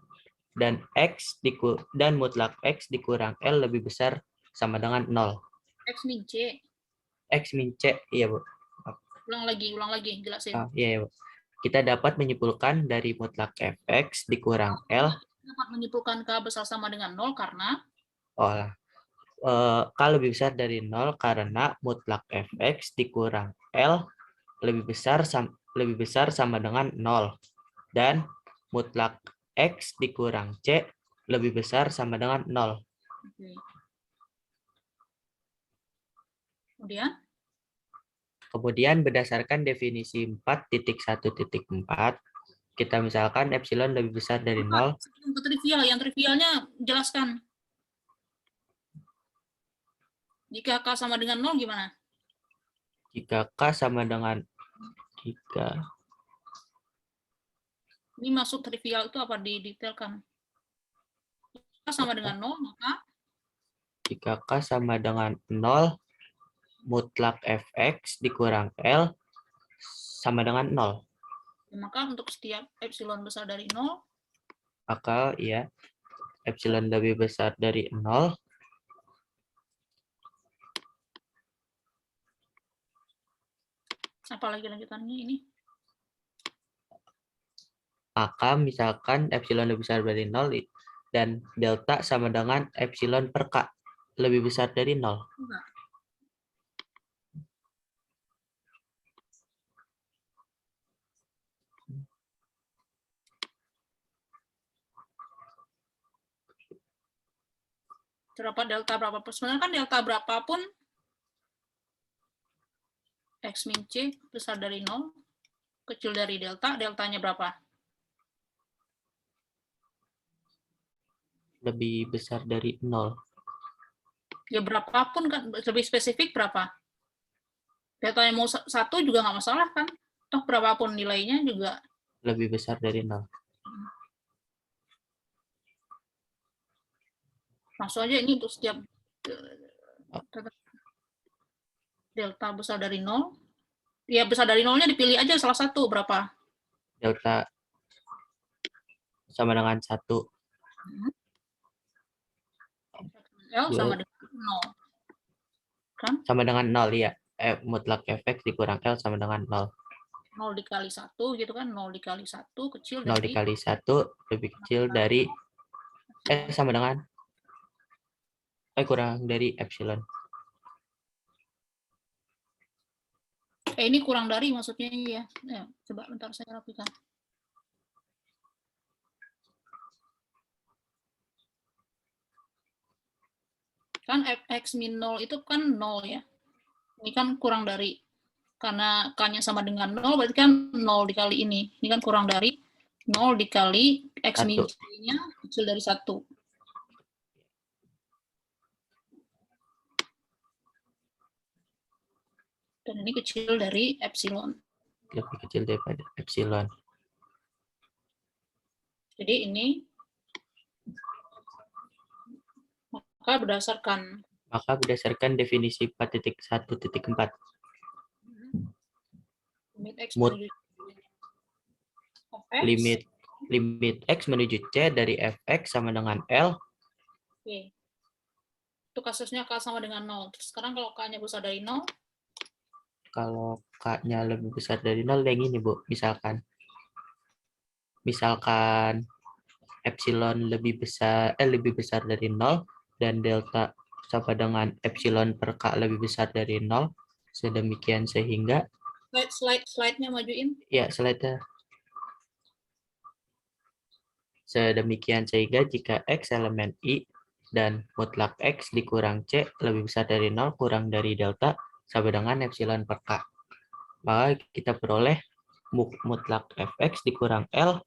mutlak X dikurang L lebih besar sama dengan 0. X min C. X min C, iya, Bu. Ulang lagi, jelasin. Iya, Bu. Kita dapat menyimpulkan dari mutlak fx dikurang L. Dapat menyimpulkan K besar sama dengan 0 karena? K lebih besar dari 0 karena mutlak fx dikurang L lebih besar sama dengan 0. Dan mutlak X dikurang C lebih besar sama dengan 0. Oke. Kemudian berdasarkan definisi 4.1.4, kita misalkan epsilon lebih besar dari 0. Yang trivialnya jelaskan. Jika K sama dengan 0 gimana? Jika K sama dengan Ini masuk trivial itu apa didetailkan? K sama dengan 0, maka? Jika K sama dengan 0, mutlak fx dikurang L sama dengan 0. Maka untuk setiap epsilon besar dari 0, maka ya epsilon lebih besar dari 0. Apa lagi lanjutannya ini? Maka misalkan epsilon lebih besar dari 0 dan delta sama dengan epsilon per K lebih besar dari 0. Enggak. Delta berapa? Sebenarnya kan delta berapapun X min C besar dari 0, kecil dari delta, deltanya berapa? Lebih besar dari 0. Ya berapapun kan, lebih spesifik berapa? Deltanya mau 1 juga nggak masalah kan? Toh berapapun nilainya juga lebih besar dari 0. Langsung aja ini untuk setiap delta besar dari 0. Ya besar dari 0-nya dipilih aja salah satu, berapa? Delta sama dengan 1. L sama dengan 0. Kan? Sama dengan 0, ya. Mutlak fx dikurang L sama dengan 0. 0 dikali 1 gitu kan, 0 dikali 1 kecil 0 dari dikali 1 lebih kecil dari sama dengan kurang dari epsilon. Ini kurang dari maksudnya ya. Coba bentar saya rapikan. Kan fx min 0 itu kan 0 ya. Ini kan kurang dari. Karena k-nya sama dengan 0, berarti kan 0 dikali ini. Ini kan kurang dari 0 dikali x min c-nya kecil dari 1. Dan ini kecil dari epsilon. Lebih kecil daripada epsilon. Jadi ini maka berdasarkan definisi 4.1.4 limit x menuju c dari fx sama dengan L. Oke. Itu kasusnya k sama dengan 0. Terus sekarang kalau k-nya besar dari 0, kalau k-nya lebih besar dari 0 yang ini, Bu. Misalkan epsilon lebih besar dari 0 dan delta sama dengan epsilon per k lebih besar dari 0, sedemikian sehingga slide-nya majuin. Ya, slide-nya. Sedemikian sehingga jika x elemen I dan mutlak x dikurang c lebih besar dari 0 kurang dari delta sama dengan epsilon per k, maka kita peroleh mutlak fx dikurang L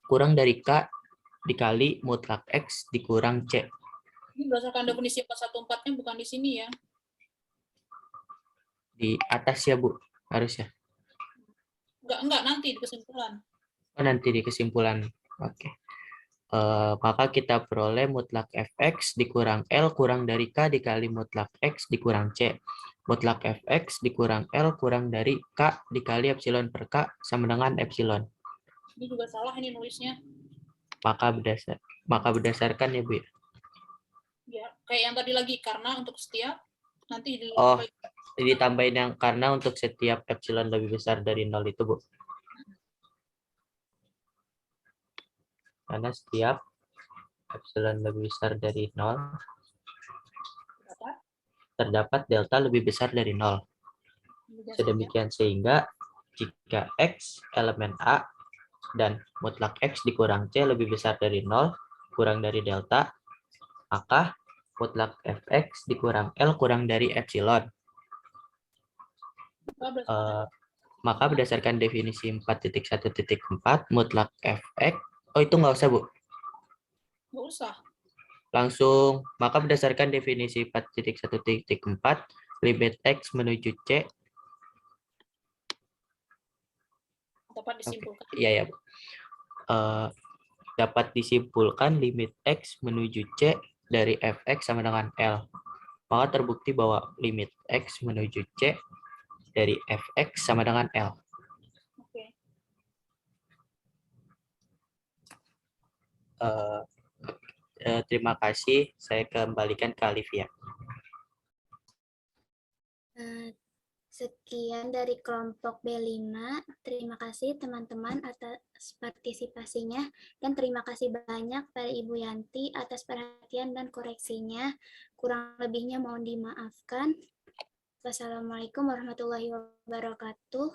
kurang dari k dikali mutlak x dikurang c. Ini berdasarkan definisi 414-nya bukan di sini ya. Di atas ya, Bu, harusnya. Enggak, nanti di kesimpulan. Oh, nanti di kesimpulan. Oke. Maka kita peroleh mutlak fx dikurang L kurang dari k dikali mutlak x dikurang c. Mutlak fx dikurang L kurang dari k dikali epsilon per k sama dengan epsilon. Ini juga salah ini nulisnya. Maka berdasarkan ya, Bu. Ya, kayak yang tadi lagi, karena untuk setiap nanti ditambahin yang karena untuk setiap epsilon lebih besar dari 0 itu, Bu. Karena setiap epsilon lebih besar dari 0, terdapat delta lebih besar dari 0. Sedemikian sehingga jika x elemen A dan mutlak x dikurang c lebih besar dari 0 kurang dari delta, maka mutlak fx dikurang L kurang dari epsilon. Maka berdasarkan definisi 4.1.4 mutlak fx, itu nggak usah, Bu. Nggak usah. Langsung, maka berdasarkan definisi 4.1.4 limit x menuju c dapat disimpulkan. Iya ya, Bu. Dapat disimpulkan limit x menuju c dari fx sama dengan L. Maka terbukti bahwa limit x menuju c dari fx sama dengan L. Oke. Terima kasih. Saya kembalikan ke Alivia. Sekian dari kelompok B5. Terima kasih teman-teman atas partisipasinya dan terima kasih banyak pada Ibu Yanti atas perhatian dan koreksinya. Kurang lebihnya mohon dimaafkan. Wassalamualaikum warahmatullahi wabarakatuh.